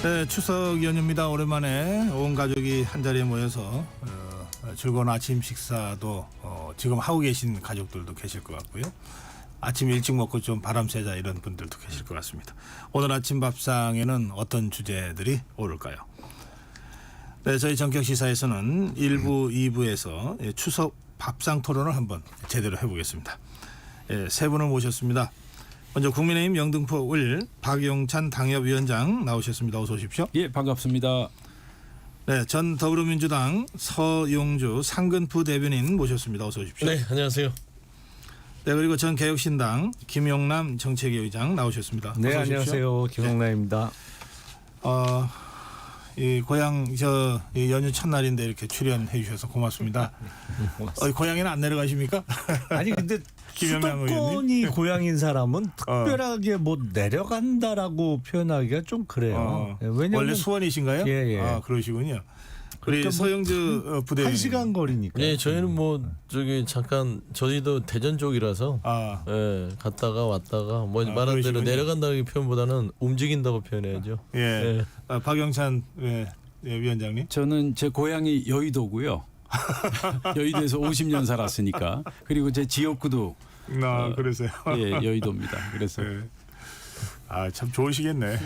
네, 추석 연휴입니다. 오랜만에 온 가족이 한자리에 모여서 즐거운 아침 식사도 지금 하고 계신 가족들도 계실 것 같고요. 아침 일찍 먹고 좀 바람 쐬자 이런 분들도 계실 것 같습니다. 오늘 아침 밥상에는 어떤 주제들이 오를까요? 네, 저희 전격시사에서는 1부, 2부에서 추석 밥상 토론을 한번 제대로 해보겠습니다. 세 분을 모셨습니다. 먼저 국민의힘 영등포 을 박용찬 당협위원장 나오셨습니다. 어서 오십시오. 예, 반갑습니다. 네, 전 더불어민주당 서용주 상근부 대변인 모셨습니다. 어서 오십시오. 네, 안녕하세요. 네, 그리고 전 개혁신당 김용남 정책위 의장 나오셨습니다. 네, 어서 오십시오. 안녕하세요. 김용남입니다. 이 고향 이 연휴 첫날인데 이렇게 출연해 주셔서 고맙습니다. 고향에는 안 내려가십니까? 아니 근데 김용남 수도권이 의원님? 고향인 사람은 특별하게 뭐 내려간다라고 표현하기가 좀 그래요. 왜냐면 원래 수원이신가요? 예. 아, 그러시군요. 우리 그러니까 서영주 부대변인. 1시간 거리니까. 네, 저희는 뭐 잠깐 저희도 대전 쪽이라서 갔다가 왔다가 뭐 말한 대로 그러시군요. 내려간다는 표현보다는 움직인다고 표현해야죠. 예. 네. 박영찬 위원장님. 저는 제 고향이 여의도고요. 여의도에서 50년 살았으니까. 그리고 제 지역구도 그러세요. 예, 여의도입니다. 그래서 참 좋으시겠네.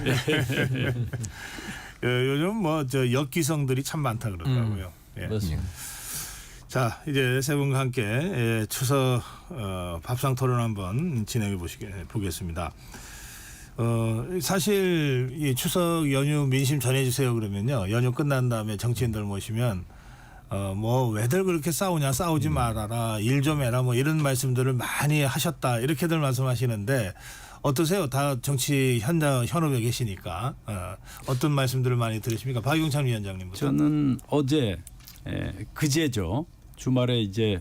요즘 뭐 역기성들이 참 많다 그러더라고요. 예. 맞습니다. 자, 이제 세 분과 함께 추석 밥상 토론 한번 진행해 보겠습니다. 사실 이 추석 연휴 민심 전해주세요 그러면요, 연휴 끝난 다음에 정치인들 모시면 뭐 왜들 그렇게 싸우냐, 싸우지 말아라, 일 좀 해라, 뭐 이런 말씀들을 많이 하셨다 이렇게들 말씀하시는데 어떠세요? 다 정치 현업에 계시니까 어떤 말씀들을 많이 들으십니까? 박용찬 위원장님부터. 저는 어제 그제죠. 주말에 이제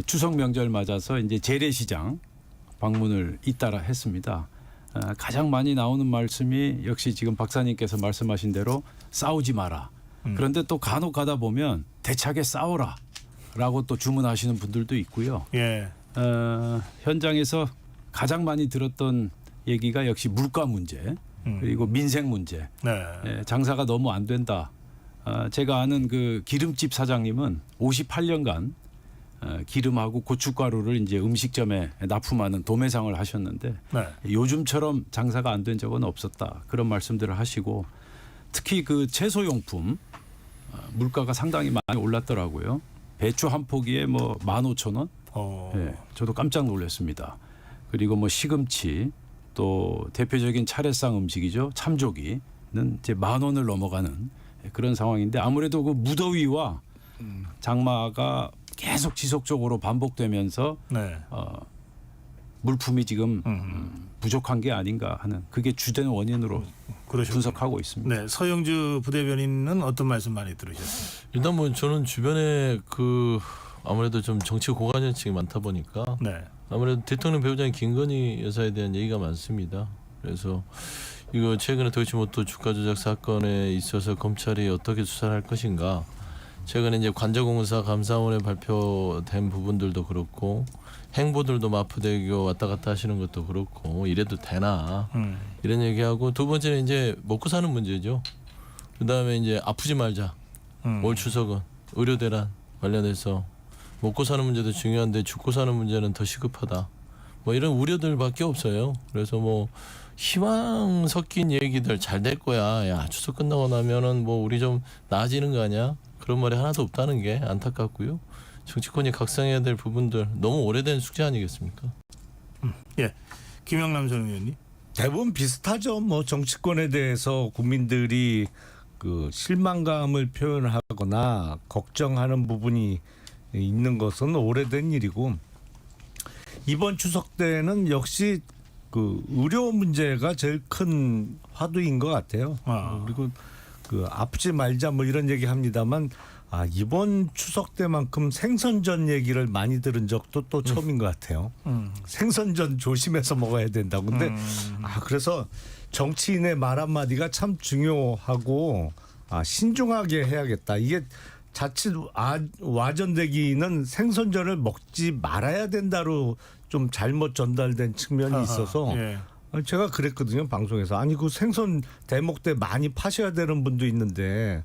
추석 명절 맞아서 이제 재래시장 방문을 잇따라 했습니다. 가장 많이 나오는 말씀이 역시 지금 박사님께서 말씀하신 대로 싸우지 마라. 그런데 또 간혹 가다 보면 대차게 싸워라라고 또 주문하시는 분들도 있고요. 예. 현장에서 가장 많이 들었던 얘기가 역시 물가 문제 그리고 민생 문제. 네. 장사가 너무 안 된다. 제가 아는 그 기름집 사장님은 58년간 기름하고 고춧가루를 이제 음식점에 납품하는 도매상을 하셨는데 네. 요즘처럼 장사가 안 된 적은 없었다. 그런 말씀들을 하시고 특히 그 채소용품 물가가 상당히 많이 올랐더라고요. 배추 한 포기에 뭐 15,000원. 예, 저도 깜짝 놀랐습니다. 그리고 뭐 시금치 또 대표적인 차례상 음식이죠. 참조기는 이제 10,000원을 넘어가는 그런 상황인데 아무래도 그 무더위와 장마가 계속 지속적으로 반복되면서 네. 물품이 지금 부족한 게 아닌가 하는 그게 주된 원인으로 분석하고 있습니다. 네, 서영주 부대변인은 어떤 말씀 많이 들으셨어요? 일단 뭐 저는 주변에 아무래도 좀 정치 고관여층이 많다 보니까 네. 아무래도 대통령 배우자인 김건희 여사에 대한 얘기가 많습니다. 그래서 이거 최근에 도이치모터 주가 조작 사건에 있어서 검찰이 어떻게 수사를 할 것인가. 최근에 이제 관저공사 감사원에 발표된 부분들도 그렇고 행보들도 마포대교 왔다 갔다 하시는 것도 그렇고 이래도 되나 이런 얘기하고 두 번째는 이제 먹고 사는 문제죠. 그다음에 이제 아프지 말자. 올 추석은 의료 대란 관련해서 먹고 사는 문제도 중요한데 죽고 사는 문제는 더 시급하다. 뭐 이런 우려들밖에 없어요. 그래서 뭐 희망 섞인 얘기들 잘 될 거야. 야, 추석 끝나고 나면은 뭐 우리 좀 나아지는 거 아니야? 그런 말이 하나도 없다는 게 안타깝고요. 정치권이 각성해야 될 부분들 너무 오래된 숙제 아니겠습니까? 예, 김영남 전 의원님. 대부분 비슷하죠. 뭐 정치권에 대해서 국민들이 그 실망감을 표현하거나 걱정하는 부분이 있는 것은 오래된 일이고 이번 추석 때는 역시 그 의료 문제가 제일 큰 화두인 것 같아요. 그리고 그 아프지 말자 뭐 이런 얘기 합니다만 이번 추석 때만큼 생선전 얘기를 많이 들은 적도 또 처음인 것 같아요. 생선전 조심해서 먹어야 된다고. 근데 그래서 정치인의 말 한마디가 참 중요하고 신중하게 해야겠다. 이게 자칫 와전되기는 생선전을 먹지 말아야 된다로 좀 잘못 전달된 측면이 있어서 제가 그랬거든요, 방송에서. 아니 그 생선 대목 때 많이 파셔야 되는 분도 있는데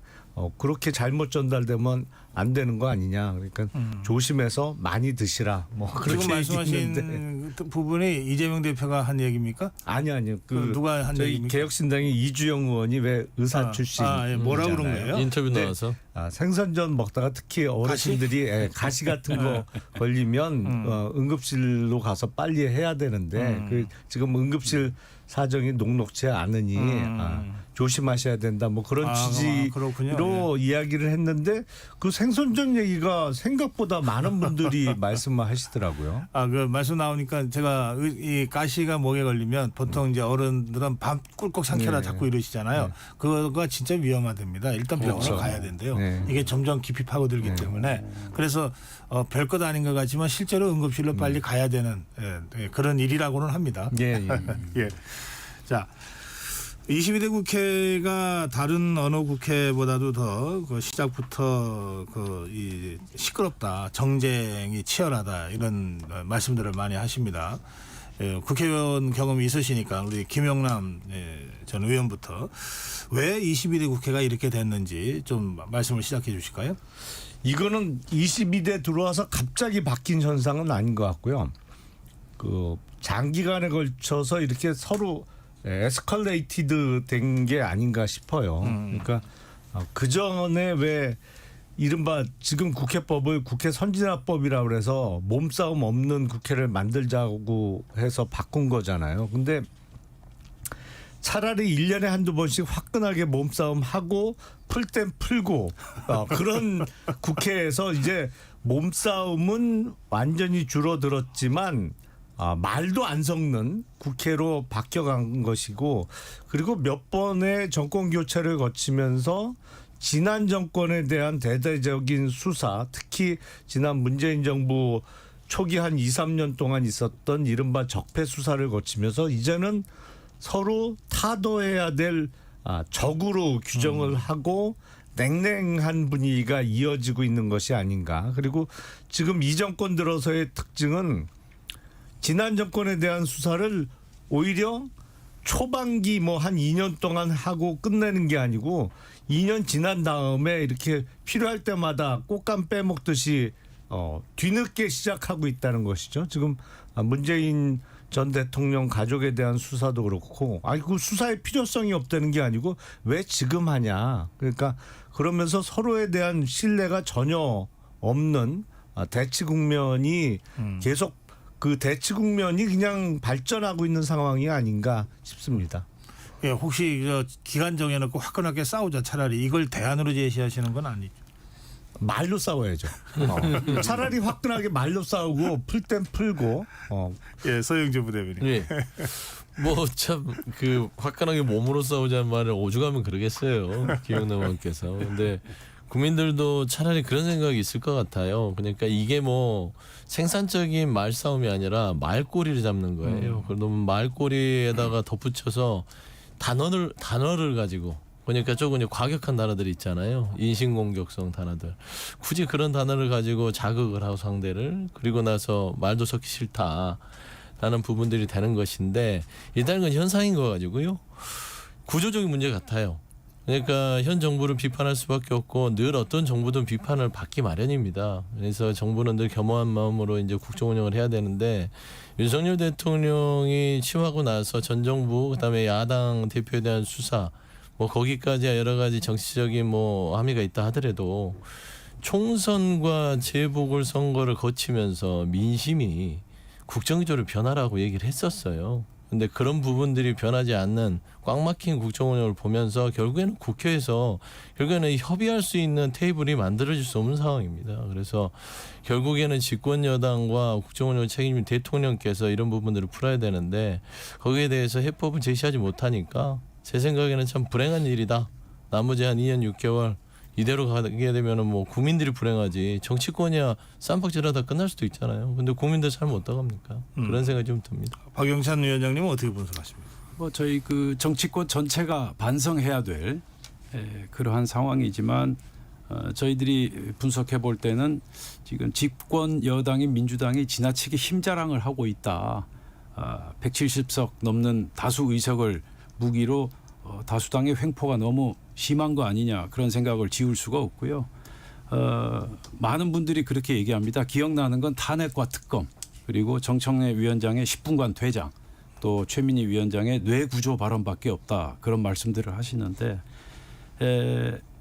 그렇게 잘못 전달되면 안 되는 거 아니냐. 그러니까 조심해서 많이 드시라. 뭐 지금 그렇게 얘기했는데. 말씀하신 부분이 이재명 대표가 한 얘기입니까? 아니요. 그 누가 한 저희 얘기입니까? 개혁신당의 이주영 의원이 왜 의사 출신? 예. 뭐라고 그런 거예요? 인터뷰 네. 나와서 생선전 먹다가 특히 어르신들이 가시 같은 거 걸리면 응급실로 가서 빨리 해야 되는데 그 지금 응급실 사정이 녹록지 않으니 조심하셔야 된다. 뭐 그런 그렇군요. 취지로 이야기를 했는데 그 생선전 얘기가 생각보다 많은 분들이 말씀을 하시더라고요. 그 말씀 나오니까 제가 이 가시가 목에 걸리면 보통 이제 어른들은 밤 꿀꺽 삼켜라 네. 자꾸 이러시잖아요. 그거가 진짜 위험하답니다. 일단 병원에 그렇죠. 가야 된대요. 네. 이게 점점 깊이 파고들기 때문에 그래서 별것 아닌 것 같지만 실제로 응급실로 빨리 가야 되는 그런 일이라고는 합니다. 예. 예. 자, 22대 국회가 다른 어느 국회보다도 더 그 시작부터 이 시끄럽다, 정쟁이 치열하다 이런 말씀들을 많이 하십니다. 국회의원 경험이 있으시니까 우리 김영남 전 의원부터 왜 22대 국회가 이렇게 됐는지 좀 말씀을 시작해 주실까요? 이거는 22대 들어와서 갑자기 바뀐 현상은 아닌 것 같고요. 그 장기간에 걸쳐서 이렇게 서로 에스컬레이티드 된 게 아닌가 싶어요. 그러니까 그 전에 왜 이른바 지금 국회법을 국회 선진화법이라고 그래서 몸싸움 없는 국회를 만들자고 해서 바꾼 거잖아요. 근데 차라리 1년에 한두 번씩 화끈하게 몸싸움 하고 풀 땐 풀고 그런 국회에서 이제 몸싸움은 완전히 줄어들었지만 말도 안 섞는 국회로 바뀌어간 것이고 그리고 몇 번의 정권 교체를 거치면서 지난 정권에 대한 대대적인 수사 특히 지난 문재인 정부 초기 한 2, 3년 동안 있었던 이른바 적폐 수사를 거치면서 이제는 서로 타도해야 될 적으로 규정을 하고 냉랭한 분위기가 이어지고 있는 것이 아닌가. 그리고 지금 이 정권 들어서의 특징은 지난 정권에 대한 수사를 오히려 초반기 뭐 한 2년 동안 하고 끝내는 게 아니고 2년 지난 다음에 이렇게 필요할 때마다 꽃감 빼먹듯이 뒤늦게 시작하고 있다는 것이죠. 지금 문재인 전 대통령 가족에 대한 수사도 그렇고 그 수사의 필요성이 없다는 게 아니고 왜 지금 하냐. 그러니까 그러면서 서로에 대한 신뢰가 전혀 없는 대치 국면이 계속 그 대치 국면이 그냥 발전하고 있는 상황이 아닌가 싶습니다. 예, 혹시 기간 정해놓고 화끈하게 싸우자 차라리 이걸 대안으로 제시하시는 건 아니죠? 말로 싸워야죠. 차라리 화끈하게 말로 싸우고 풀 땐 풀고. 예, 서영재 부대변인. 예. 뭐 참 그 화끈하게 몸으로 싸우자는 말을 오죽하면 그러겠어요. 김영남 의원께서. 근데 국민들도 차라리 그런 생각이 있을 것 같아요. 그러니까 이게 뭐 생산적인 말싸움이 아니라 말꼬리를 잡는 거예요. 그러면 말꼬리에다가 덧붙여서 단어를 가지고 그러니까 조금 과격한 단어들이 있잖아요. 인신공격성 단어들. 굳이 그런 단어를 가지고 자극을 하고 상대를 그리고 나서 말도 섞기 싫다라는 부분들이 되는 것인데 일단 건 현상인 거 가지고요. 구조적인 문제 같아요. 그러니까 현 정부를 비판할 수밖에 없고 늘 어떤 정부든 비판을 받기 마련입니다. 그래서 정부는 늘 겸허한 마음으로 이제 국정 운영을 해야 되는데 윤석열 대통령이 취임하고 나서 전 정부 그다음에 야당 대표에 대한 수사 뭐 거기까지 여러 가지 정치적인 뭐 함의가 있다 하더라도 총선과 재보궐선거를 거치면서 민심이 국정기조를 변화라고 얘기를 했었어요. 근데 그런 부분들이 변하지 않는 꽉 막힌 국정 운영을 보면서 결국에는 국회에서 결국에는 협의할 수 있는 테이블이 만들어질 수 없는 상황입니다. 그래서 결국에는 집권 여당과 국정 운영 책임진 대통령께서 이런 부분들을 풀어야 되는데 거기에 대해서 해법을 제시하지 못하니까 제 생각에는 참 불행한 일이다. 나머지 한 2년 6개월 이대로 가게 되면은 뭐 국민들이 불행하지 정치권이야 쌈박질하다 끝날 수도 있잖아요. 근데 국민들 삶 어떡합니까? 그런 생각이 좀 듭니다. 박영찬 위원장님은 어떻게 분석하십니까? 뭐 저희 그 정치권 전체가 반성해야 될 그러한 상황이지만 저희들이 분석해 볼 때는 지금 집권 여당인 민주당이 지나치게 힘자랑을 하고 있다. 170석 넘는 다수 의석을 무기로 다수당의 횡포가 너무 심한 거 아니냐 그런 생각을 지울 수가 없고요. 많은 분들이 그렇게 얘기합니다. 기억나는 건 탄핵과 특검 그리고 정청래 위원장의 10분간 퇴장 또 최민희 위원장의 뇌구조 발언밖에 없다 그런 말씀들을 하시는데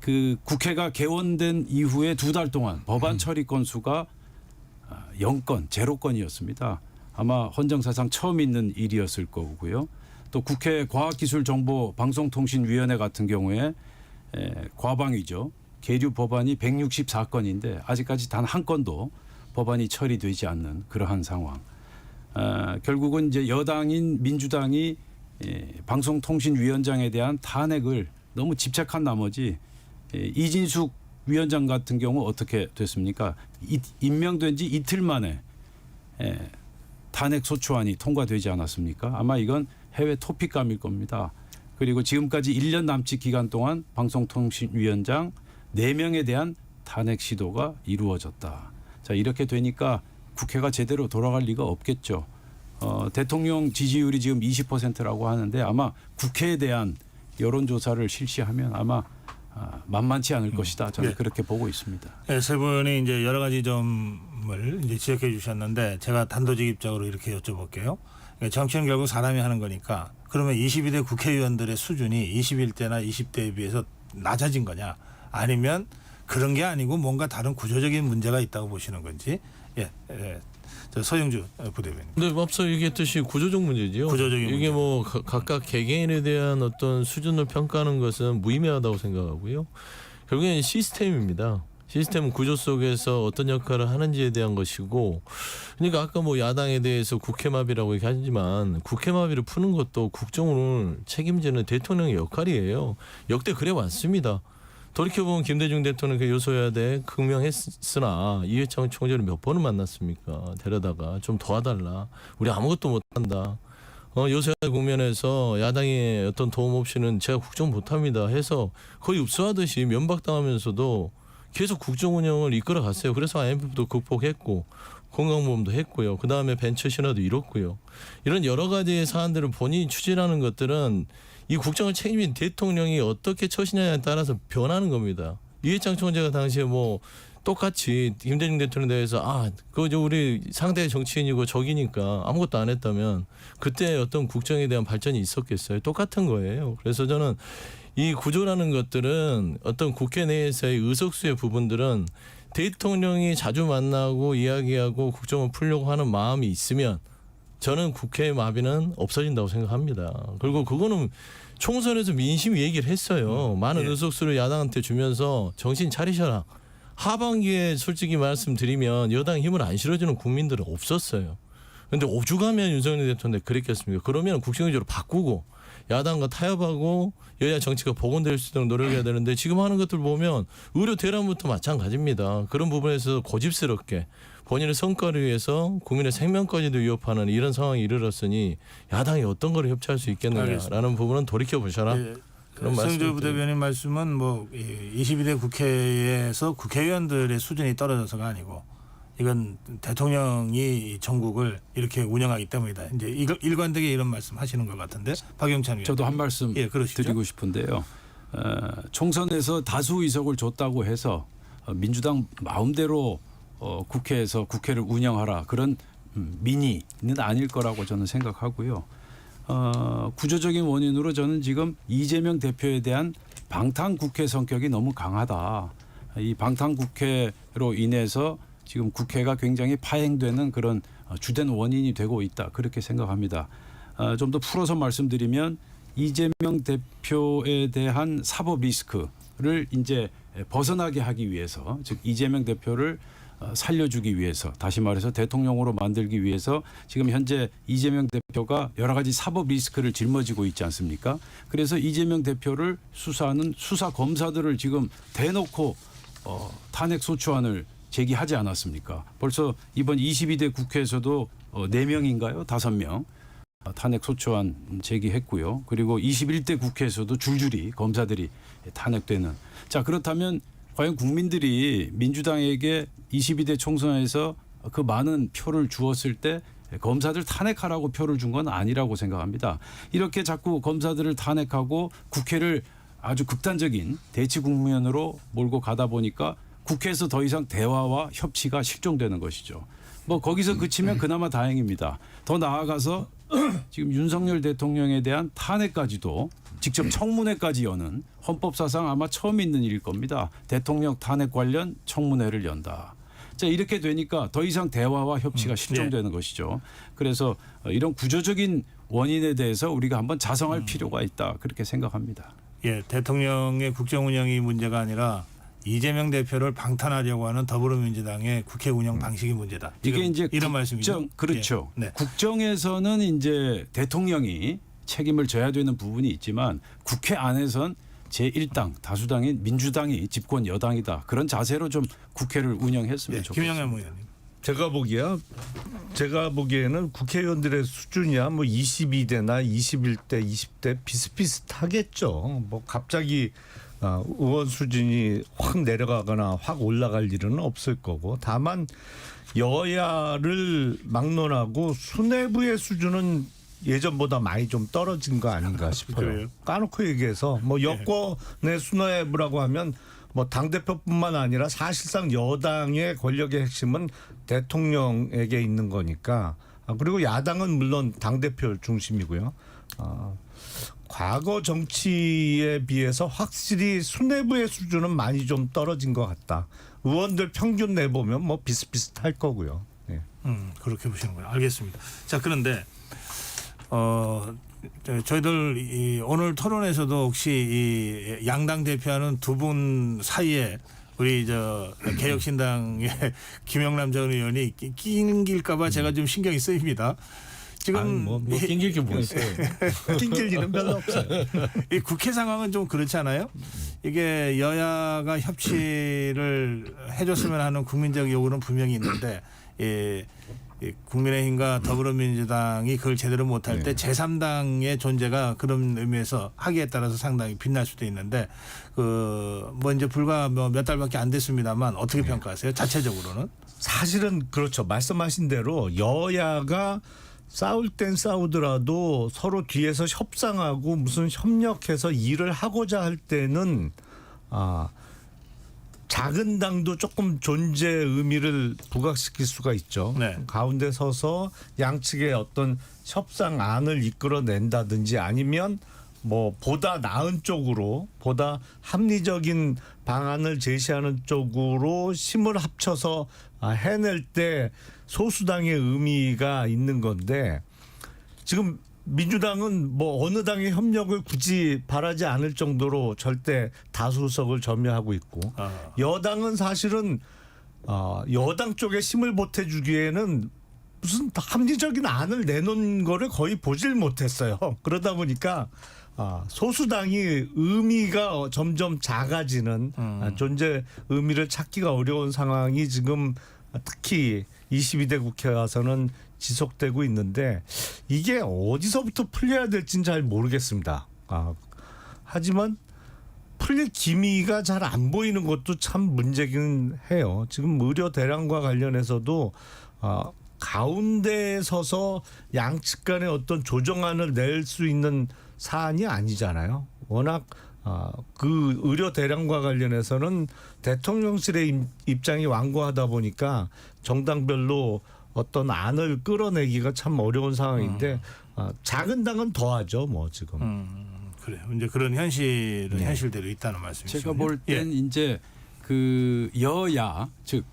그 국회가 개원된 이후에 2달 동안 법안 처리 건수가 0건, 0건이었습니다. 아마 헌정사상 처음 있는 일이었을 거고요. 또 국회 과학기술정보방송통신위원회 같은 경우에 과방위죠. 계류 법안이 164건인데 아직까지 단 한 건도 법안이 처리되지 않는 그러한 상황. 결국은 이제 여당인 민주당이 방송통신위원장에 대한 탄핵을 너무 집착한 나머지 이진숙 위원장 같은 경우 어떻게 됐습니까? 임명된 지 이틀 만에 탄핵 소추안이 통과되지 않았습니까? 아마 이건 해외 토픽감일 겁니다. 그리고 지금까지 1년 남짓 기간 동안 방송통신위원장 4명에 대한 탄핵 시도가 이루어졌다. 자, 이렇게 되니까 국회가 제대로 돌아갈 리가 없겠죠. 대통령 지지율이 지금 20%라고 하는데 아마 국회에 대한 여론조사를 실시하면 아마 만만치 않을 것이다. 저는 그렇게 보고 있습니다. 네, 세 분이 이제 여러 가지 점을 이제 지적해 주셨는데 제가 단도직 입장으로 이렇게 여쭤볼게요. 그러니까 정치는 결국 사람이 하는 거니까 그러면 22대 국회의원들의 수준이 21대나 20대에 비해서 낮아진 거냐 아니면 그런 게 아니고 뭔가 다른 구조적인 문제가 있다고 보시는 건지. 저 서영주 부대변인. 근데 앞서 얘기했듯이 구조적 문제지요. 구조적인 이게 문제. 뭐 각각 개개인에 대한 어떤 수준을 평가하는 것은 무의미하다고 생각하고요. 결국엔 시스템입니다. 시스템은 구조 속에서 어떤 역할을 하는지에 대한 것이고, 그러니까 아까 뭐 야당에 대해서 국회마비라고 얘기하지만 국회마비를 푸는 것도 국정을 책임지는 대통령의 역할이에요. 역대 그래 왔습니다. 돌이켜보면 김대중 대통령 그 요소야대 극명했으나 이회창 총재를 몇 번을 만났습니까? 데려다가 좀 도와달라. 우리 아무것도 못한다. 요소야대 국면에서 야당의 어떤 도움 없이는 제가 국정 못합니다 해서 거의 읍수하듯이 면박당하면서도 계속 국정 운영을 이끌어 갔어요. 그래서 IMF도 극복했고 건강보험도 했고요. 그다음에 벤처 신화도 이뤘고요. 이런 여러 가지의 사안들을 본인이 추진하는 것들은 이 국정을 책임진 대통령이 어떻게 처시냐에 따라서 변하는 겁니다. 이회창 총재가 당시에 뭐 똑같이 김대중 대통령에 대해서 그거 우리 상대 정치인이고 적이니까 아무것도 안 했다면 그때 어떤 국정에 대한 발전이 있었겠어요. 똑같은 거예요. 그래서 저는 이 구조라는 것들은 어떤 국회 내에서의 의석수의 부분들은 대통령이 자주 만나고 이야기하고 국정을 풀려고 하는 마음이 있으면 저는 국회의 마비는 없어진다고 생각합니다. 그리고 그거는 총선에서 민심이 얘기를 했어요. 많은 의석수를 야당한테 주면서 정신 차리셔라. 하반기에 솔직히 말씀드리면 여당 힘을 안 실어주는 국민들은 없었어요. 그런데 오죽하면 윤석열 대통령이 그랬겠습니까? 그러면 국정적으로 바꾸고 야당과 타협하고 여야 정치가 복원될 수 있도록 노력해야 되는데 지금 하는 것들 보면 의료 대란부터 마찬가지입니다. 그런 부분에서 고집스럽게 본인의 성과를 위해서 국민의 생명까지도 위협하는 이런 상황이 이르렀으니 야당이 어떤 걸 협치할 수 있겠느냐라는 알겠습니다. 부분은 돌이켜 보셔라. 그런 서영주 말씀을 부대변인 말씀은 뭐 22대 국회에서 국회의원들의 수준이 떨어져서가 아니고 이건 대통령이 전국을 이렇게 운영하기 때문이다. 이제 일관되게 이런 말씀하시는 것 같은데 박영찬 위원. 저도 한 말씀 드리고 싶은데요. 총선에서 다수 의석을 줬다고 해서 민주당 마음대로 국회에서 국회를 운영하라 그런 민의는 아닐 거라고 저는 생각하고요. 구조적인 원인으로 저는 지금 이재명 대표에 대한 방탄국회 성격이 너무 강하다. 이 방탄국회로 인해서 지금 국회가 굉장히 파행되는 그런 주된 원인이 되고 있다. 그렇게 생각합니다. 좀 더 풀어서 말씀드리면 이재명 대표에 대한 사법 리스크를 이제 벗어나게 하기 위해서 즉 이재명 대표를 살려주기 위해서 다시 말해서 대통령으로 만들기 위해서 지금 현재 이재명 대표가 여러 가지 사법 리스크를 짊어지고 있지 않습니까? 그래서 이재명 대표를 수사하는 수사 검사들을 지금 대놓고 탄핵 소추안을 제기하지 않았습니까? 벌써 이번 22대 국회에서도 4명인가요? 5명 탄핵 소추안 제기했고요. 그리고 21대 국회에서도 줄줄이 검사들이 탄핵되는. 자, 그렇다면 과연 국민들이 민주당에게 22대 총선에서 그 많은 표를 주었을 때 검사들 탄핵하라고 표를 준 건 아니라고 생각합니다. 이렇게 자꾸 검사들을 탄핵하고 국회를 아주 극단적인 대치 국면으로 몰고 가다 보니까 국회에서 더 이상 대화와 협치가 실종되는 것이죠. 뭐 거기서 그치면 그나마 다행입니다. 더 나아가서 지금 윤석열 대통령에 대한 탄핵까지도 직접 청문회까지 여는 헌법사상 아마 처음 있는 일일 겁니다. 대통령 탄핵 관련 청문회를 연다. 자, 이렇게 되니까 더 이상 대화와 협치가 실종되는 것이죠. 그래서 이런 구조적인 원인에 대해서 우리가 한번 자성할 필요가 있다. 그렇게 생각합니다. 예, 대통령의 국정 운영이 문제가 아니라 이재명 대표를 방탄하려고 하는 더불어민주당의 국회 운영 방식이 문제다. 이게 이제 이런 말씀이죠. 그렇죠. 예. 네. 국정에서는 이제 대통령이 책임을 져야 되는 부분이 있지만 국회 안에선 제1당 다수당인 민주당이 집권 여당이다. 그런 자세로 좀 국회를 운영했으면 예, 좋겠습니다. 김영남 의원님. 제가 보기에는 국회의원들의 수준이야 뭐 22대나 21대, 20대 비슷비슷하겠죠. 뭐 갑자기 의원 수준이 확 내려가거나 확 올라갈 일은 없을 거고, 다만 여야를 막론하고 수뇌부의 수준은 예전보다 많이 좀 떨어진 거 아닌가 싶어요. 그래요? 까놓고 얘기해서 뭐 여권의 수뇌부라고 하면 뭐 당대표뿐만 아니라 사실상 여당의 권력의 핵심은 대통령에게 있는 거니까. 그리고 야당은 물론 당대표 중심이고요. 과거 정치에 비해서 확실히 수뇌부의 수준은 많이 좀 떨어진 것 같다. 의원들 평균 내보면 뭐 비슷비슷할 거고요. 네. 그렇게 보시는군요. 알겠습니다. 자, 그런데 저희들 오늘 토론에서도 혹시 이 양당 대표하는 두 분 사이에 우리 개혁신당의 김영남 전 의원이 낑길까봐 제가 좀 신경이 쓰입니다. 지금 뭐 낑길 게 뭐 있어요. 낑길 일은 별로 없어요. 이 국회 상황은 좀 그렇지 않아요? 이게 여야가 협치를 해줬으면 하는 국민적 요구는 분명히 있는데 이 국민의힘과 더불어민주당이 그걸 제대로 못할 때 제3당의 존재가 그런 의미에서 하기에 따라서 상당히 빛날 수도 있는데 뭐 이제 불과 몇 달밖에 안 됐습니다만 어떻게 평가하세요? 자체적으로는? 사실은 그렇죠. 말씀하신 대로 여야가 싸울 땐 싸우더라도 서로 뒤에서 협상하고 무슨 협력해서 일을 하고자 할 때는 작은 당도 조금 존재 의미를 부각시킬 수가 있죠. 네. 가운데 서서 양측의 어떤 협상안을 이끌어낸다든지 아니면 뭐 보다 나은 쪽으로 보다 합리적인 방안을 제시하는 쪽으로 힘을 합쳐서 해낼 때 소수당의 의미가 있는 건데, 지금 민주당은 뭐 어느 당의 협력을 굳이 바라지 않을 정도로 절대 다수석을 점유하고 있고, 여당은 사실은 여당 쪽에 힘을 보태주기에는 무슨 합리적인 안을 내놓은 거를 거의 보질 못했어요. 그러다 보니까 소수당이 의미가 점점 작아지는 존재 의미를 찾기가 어려운 상황이 지금 특히 22대 국회 와서는 지속되고 있는데, 이게 어디서부터 풀려야 될지는 잘 모르겠습니다. 하지만 풀릴 기미가 잘 안 보이는 것도 참 문제긴 해요. 지금 의료 대란과 관련해서도 가운데에 서서 양측 간의 어떤 조정안을 낼 수 있는 사안이 아니잖아요. 워낙 그 의료 대란과 관련해서는 대통령실의 입장이 완고하다 보니까 정당별로 어떤 안을 끌어내기가 참 어려운 상황인데, 작은 당은 더하죠, 뭐 지금. 그래요. 이제 그런 현실은 현실대로 있다는 말씀이시죠. 제가 볼 땐 이제 그 여야 즉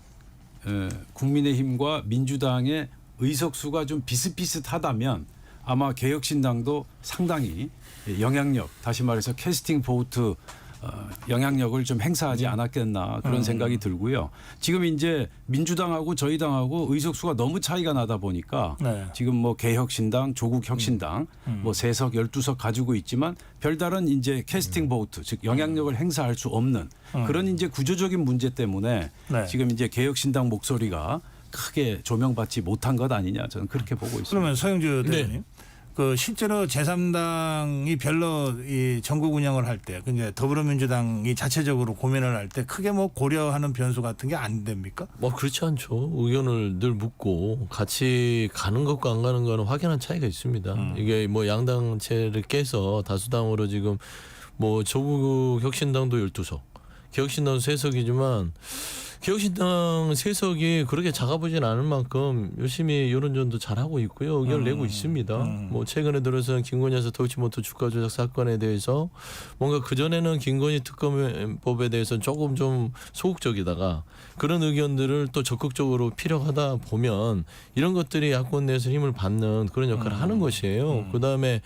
국민의힘과 민주당의 의석수가 좀 비슷비슷하다면 아마 개혁신당도 상당히 영향력, 다시 말해서 캐스팅 보트 영향력을 좀 행사하지 않았겠나 그런 생각이 들고요. 지금 이제 민주당하고 저희 당하고 의석수가 너무 차이가 나다 보니까 지금 뭐 개혁신당, 조국혁신당 뭐 3석, 12석 가지고 있지만 별다른 이제 캐스팅 보트, 즉 영향력을 행사할 수 없는 그런 이제 구조적인 문제 때문에 지금 이제 개혁신당 목소리가 크게 조명받지 못한 것 아니냐, 저는 그렇게 보고 있습니다. 그러면 서영주 대표님, 그 실제로 제3당이 별로 이 전국 운영을 할 때, 이제 더불어민주당이 자체적으로 고민을 할 때 크게 뭐 고려하는 변수 같은 게 안 됩니까? 뭐 그렇지 않죠. 의견을 늘 묻고 같이 가는 것과 안 가는 거는 확연한 차이가 있습니다. 이게 뭐 양당체를 깨서 다수당으로 지금 뭐 조국 혁신당도 12석, 개혁신당 3석이지만 개혁신당 3석이 그렇게 작아 보진 않을 만큼 열심히 여론전도 잘하고 있고요. 의견을 내고 있습니다. 뭐 최근에 들어서는 김건희 여사 도이치모터 주가 조작 사건에 대해서 뭔가 그전에는 김건희 특검법에 대해서 조금 좀 소극적이다가 그런 의견들을 또 적극적으로 피력하다 보면 이런 것들이 야권 내에서 힘을 받는 그런 역할을 하는 것이에요. 그다음에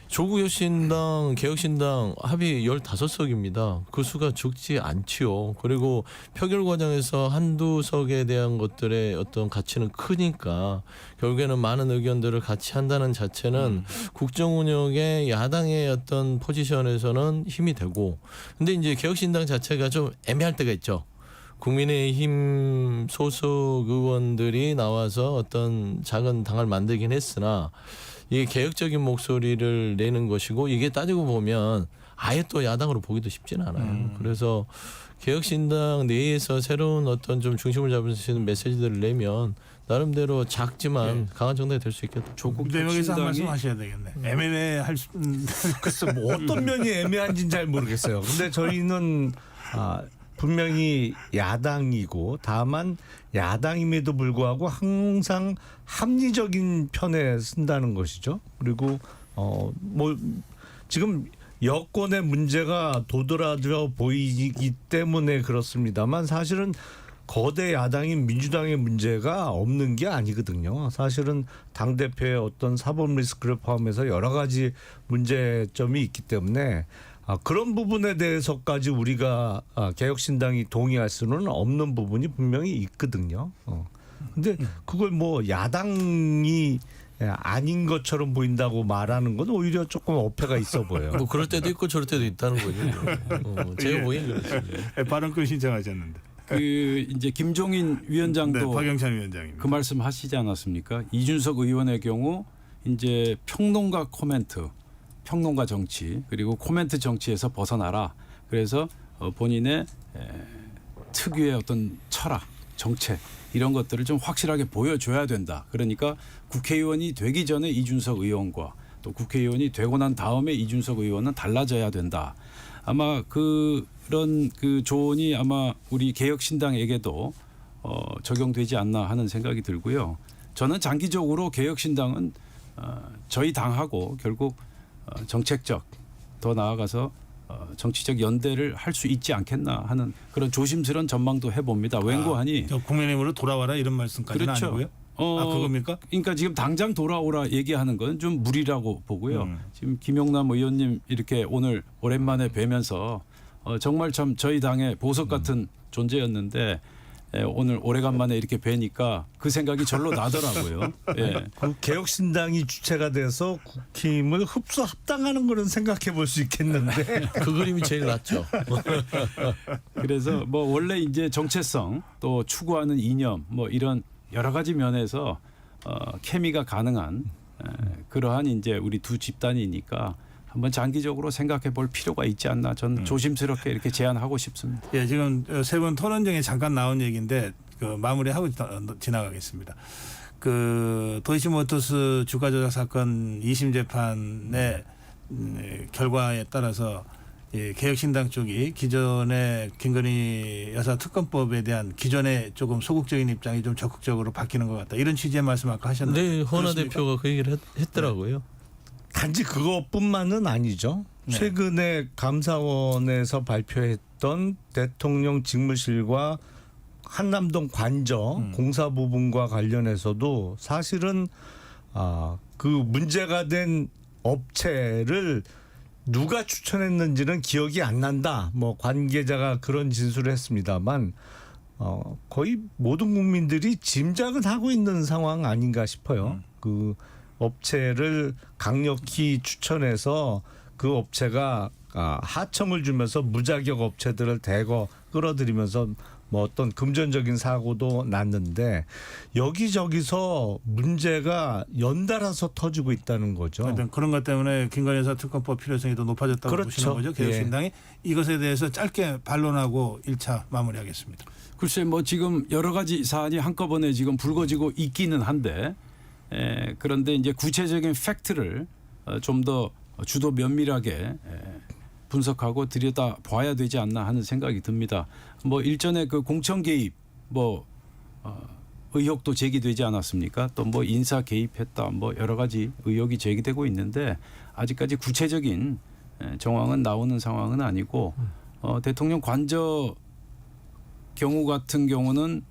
조국 혁신당, 개혁신당 합이 15석입니다. 그 수가 적지 않지요. 그리고 표결 과정에서 한두 석에 대한 것들의 어떤 가치는 크니까 결국에는 많은 의견들을 같이 한다는 자체는 국정 운영의 야당의 어떤 포지션에서는 힘이 되고, 근데 이제 개혁신당 자체가 좀 애매할 때가 있죠. 국민의힘 소속 의원들이 나와서 어떤 작은 당을 만들긴 했으나 이게 개혁적인 목소리를 내는 것이고, 이게 따지고 보면 아예 또 야당으로 보기도 쉽지는 않아요. 그래서 개혁신당 내에서 새로운 어떤 좀 중심을 잡을 수 있는 메시지들을 내면 나름대로 작지만 강한 정당이 될 수 있겠다. 조국 대명에서 한 혁신당이 말씀 하셔야 되겠네. 애매할 수. 글쎄 뭐 어떤 면이 애매한지는 잘 모르겠어요. 근데 저희는 분명히 야당이고, 다만 야당임에도 불구하고 항상 합리적인 편에 쓴다는 것이죠. 그리고 뭐 지금 여권의 문제가 도드라져 보이기 때문에 그렇습니다만 사실은 거대 야당인 민주당의 문제가 없는 게 아니거든요. 사실은 당대표의 어떤 사법 리스크를 포함해서 여러 가지 문제점이 있기 때문에 그런 부분에 대해서까지 우리가 개혁신당이 동의할 수는 없는 부분이 분명히 있거든요. 근데 그걸 뭐 야당이 아닌 것처럼 보인다고 말하는 건 오히려 조금 어폐가 있어 보여요. 뭐 그럴 때도 있고 저럴 때도 있다는 거죠. 제가 보기엔 그렇습니다. 발언권 신청하셨는데. 그 이제 김종인 위원장도 네, 박영찬 위원장입니다. 그 말씀 하시지 않았습니까? 이준석 의원의 경우 이제 평론가 코멘트, 평론가 정치, 그리고 코멘트 정치에서 벗어나라. 그래서 본인의 특유의 어떤 철학, 정책 이런 것들을 좀 확실하게 보여줘야 된다. 그러니까 국회의원이 되기 전에 이준석 의원과 또 국회의원이 되고 난 다음에 이준석 의원은 달라져야 된다. 아마 그런 그 조언이 아마 우리 개혁신당에게도 적용되지 않나 하는 생각이 들고요. 저는 장기적으로 개혁신당은 저희 당하고 결국 정책적 더 나아가서 정치적 연대를 할 수 있지 않겠나 하는 그런 조심스러운 전망도 해봅니다. 웬고하니 국민의힘으로 돌아와라 이런 말씀까지는 그렇죠. 아니고요. 그겁니까? 그러니까 지금 당장 돌아오라 얘기하는 건 좀 무리라고 보고요. 지금 김용남 의원님 이렇게 오늘 오랜만에 뵈면서 정말 참 저희 당의 보석 같은 존재였는데 오늘 오래간만에 이렇게 뵈니까 그 생각이 절로 나더라고요. 예. 그 개혁신당이 주체가 돼서 국힘을 흡수 합당하는 거는 생각해 볼 수 있겠는데 그 그림이 제일 낫죠. 그래서 뭐 원래 이제 정체성 또 추구하는 이념 뭐 이런 여러 가지 면에서 케미가 가능한 그러한 이제 우리 두 집단이니까 한번 장기적으로 생각해 볼 필요가 있지 않나 저는 조심스럽게 이렇게 제안하고 싶습니다. 예, 지금 세 번 토론 중에 잠깐 나온 얘기인데 그 마무리하고 지나가겠습니다. 그 도이치모터스 주가 조작 사건 2심 재판의 결과에 따라서 개혁신당 쪽이 기존의 김건희 여사 특검법에 대한 기존의 조금 소극적인 입장이 좀 적극적으로 바뀌는 것 같다. 이런 취지의 말씀 아까 하셨나요? 네, 허나 그렇습니까? 대표가 그 얘기를 했더라고요. 단지 그것뿐만은 아니죠. 네. 최근에 감사원에서 발표했던 대통령 직무실과 한남동 관저 공사 부분과 관련해서도 사실은 그 문제가 된 업체를 누가 추천했는지는 기억이 안 난다. 뭐 관계자가 그런 진술을 했습니다만 거의 모든 국민들이 짐작은 하고 있는 상황 아닌가 싶어요. 그 업체를 강력히 추천해서 그 업체가 하청을 주면서 무자격 업체들을 대거 끌어들이면서 뭐 어떤 금전적인 사고도 났는데 여기저기서 문제가 연달아서 터지고 있다는 거죠. 하여튼 그런 것 때문에 김건희 여사 특검법 필요성이 더 높아졌다고 그렇죠. 보시는 거죠. 개혁신당이 이것에 대해서 짧게 반론하고 1차 마무리하겠습니다. 글쎄 뭐 지금 여러 가지 사안이 한꺼번에 지금 불거지고 있기는 한데 그런데 이제 구체적인 팩트를 좀 더 주도 면밀하게 분석하고 들여다 봐야 되지 않나 하는 생각이 듭니다. 뭐 일전에 그 공천 개입 뭐 의혹도 제기되지 않았습니까? 또 뭐 인사 개입했다 뭐 여러 가지 의혹이 제기되고 있는데 아직까지 구체적인 정황은 나오는 상황은 아니고 대통령 관저 경우 같은 경우는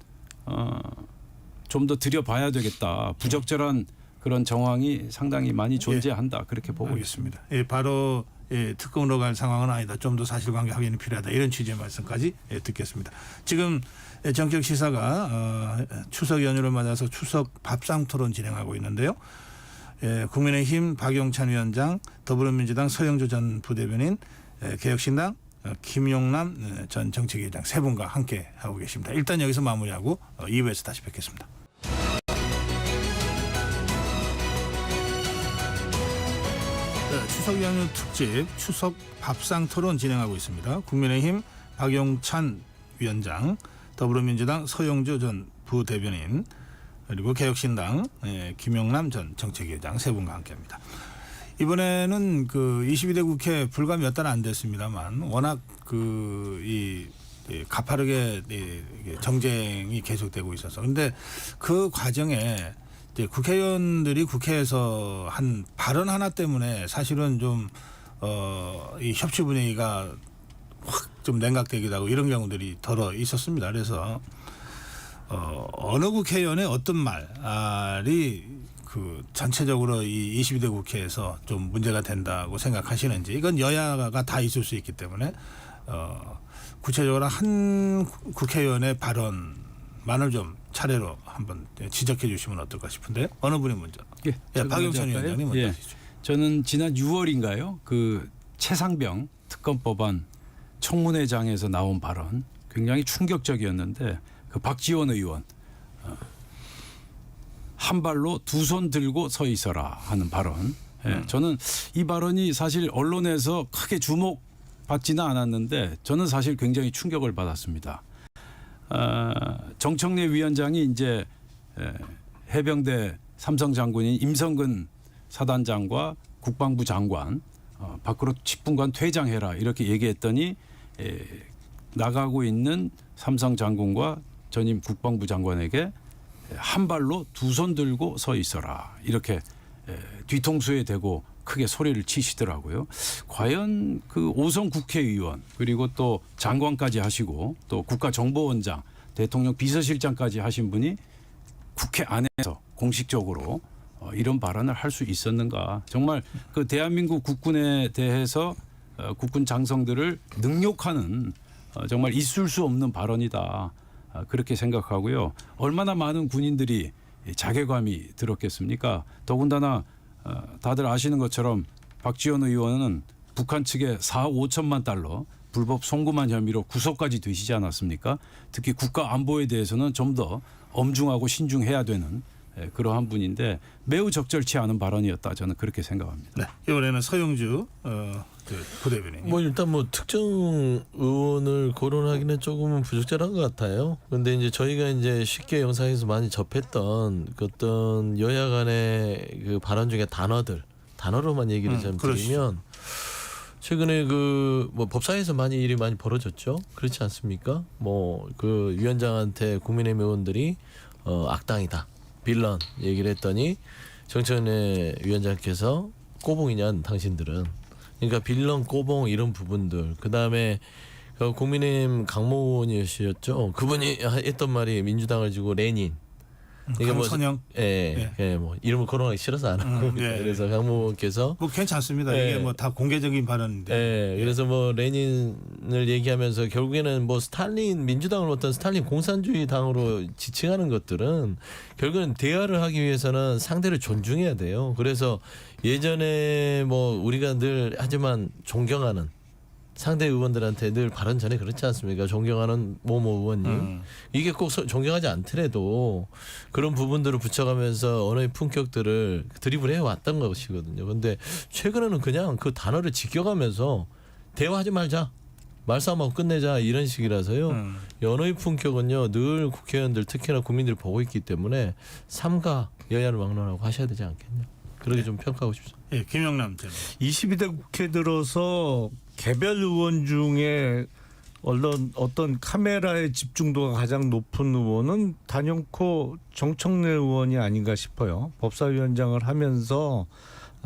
좀 더 들여봐야 되겠다. 부적절한 그런 정황이 상당히 많이 존재한다. 그렇게 보고 있습니다. 알겠습니다. 예, 바로 특검으로 갈 상황은 아니다. 좀 더 사실관계 확인이 필요하다. 이런 취지의 말씀까지 듣겠습니다. 지금 정격 시사가 추석 연휴를 맞아서 추석 밥상토론 진행하고 있는데요. 국민의힘 박용찬 위원장, 더불어민주당 서영조 전 부대변인, 개혁신당 김용남 전 정책위원장 세 분과 함께 하고 계십니다. 일단 여기서 마무리하고 2부에서 다시 뵙겠습니다. 추석 연휴 특집 추석 밥상 토론 진행하고 있습니다. 국민의힘 박용찬 위원장, 더불어민주당 서영조 전 부대변인, 그리고 개혁신당 김용남 전 정책위원장 세 분과 함께합니다. 이번에는 그 22대 국회 불과 몇 달 안 됐습니다만 워낙 가파르게 정쟁이 계속되고 있어서 근데 그 과정에 이제 국회의원들이 국회에서 한 발언 하나 때문에 사실은 좀 이 협치 분위기가 확 좀 냉각되기도 하고 이런 경우들이 더러 있었습니다. 그래서 어느 국회의원의 어떤 말이 그 전체적으로 이 22대 국회에서 좀 문제가 된다고 생각하시는지 이건 여야가 다 있을 수 있기 때문에 구체적으로 한 국회의원의 발언만을 좀 차례로 한번 지적해 주시면 어떨까 싶은데요. 어느 분이 먼저? 박용찬 위원장님 먼저 하시죠. 저는 지난 6월인가요? 그 최상병 특검법안 청문회장에서 나온 발언 굉장히 충격적이었는데 그 박지원 의원 한 발로 두 손 들고 서 있어라 하는 발언. 저는 이 발언이 사실 언론에서 크게 주목받지는 않았는데 저는 사실 굉장히 충격을 받았습니다. 정청래 위원장이 이제 해병대 삼성 장군인 임성근 사단장과 국방부 장관 밖으로 10분간 퇴장해라 이렇게 얘기했더니 나가고 있는 삼성 장군과 전임 국방부 장관에게 한 발로 두 손 들고 서 있어라 이렇게 뒤통수에 대고 크게 소리를 치시더라고요. 과연 그 5선 국회의원 그리고 또 장관까지 하시고 또 국가정보원장 대통령 비서실장까지 하신 분이 국회 안에서 공식적으로 이런 발언을 할 수 있었는가. 정말 그 대한민국 국군에 대해서 국군 장성들을 능욕하는 정말 있을 수 없는 발언이다. 그렇게 생각하고요. 얼마나 많은 군인들이 자괴감이 들었겠습니까? 더군다나 다들 아시는 것처럼 박지원 의원은 북한 측에 4억 5천만 달러 불법 송금한 혐의로 구속까지 되시지 않았습니까? 특히 국가 안보에 대해서는 좀 더 엄중하고 신중해야 되는 그러한 분인데 매우 적절치 않은 발언이었다. 저는 그렇게 생각합니다. 네, 이번에는 서영주 부대변인. 뭐 일단 뭐 특정 의원을 거론하기는 조금은 부적절한 것 같아요. 그런데 이제 저희가 이제 쉽게 영상에서 많이 접했던 그 어떤 여야 간의 그 발언 중에 단어로만 얘기를 좀 드리면 최근에 그 뭐 법사위에서 일이 많이 벌어졌죠. 그렇지 않습니까? 뭐 그 위원장한테 국민의힘 의원들이 악당이다. 빌런 얘기를 했더니 정청래 위원장께서 꼬봉이냐 당신들은. 그러니까 빌런 꼬봉 이런 부분들. 그다음에 그 국민의힘 강모 의원이셨죠. 그분이 했던 말이 민주당을 주고 레닌. 강선영. 뭐 이름을 거론하기 싫어서 안 하는 겁니다. 그래서 강모 의원께서 뭐 괜찮습니다. 이게 뭐 다 공개적인 발언인데. 그래서 뭐 레닌을 얘기하면서 결국에는 뭐 스탈린 민주당을 어떤 스탈린 공산주의 당으로 지칭하는 것들은 결국은 대화를 하기 위해서는 상대를 존중해야 돼요. 그래서 예전에 뭐 우리가 늘 하지만 존경하는 상대 의원들한테 늘 발언 전에 그렇지 않습니까? 존경하는 모모 의원님. 이게 꼭 존경하지 않더라도 그런 부분들을 붙여가면서 언어의 품격들을 드리블해 왔던 것이거든요. 근데 최근에는 그냥 그 단어를 지켜가면서 대화하지 말자. 말싸움하고 끝내자 이런 식이라서요. 언어의 품격은요. 늘 국회의원들 특히나 국민들이 보고 있기 때문에 삼가 여야를 막론하고 하셔야 되지 않겠냐. 그렇게 좀 평가하고 싶습니다. 예, 김영남 전. 22대 국회 들어서 개별 의원 중에 어떤 카메라의 집중도가 가장 높은 의원은 단연코 정청래 의원이 아닌가 싶어요. 법사위원장을 하면서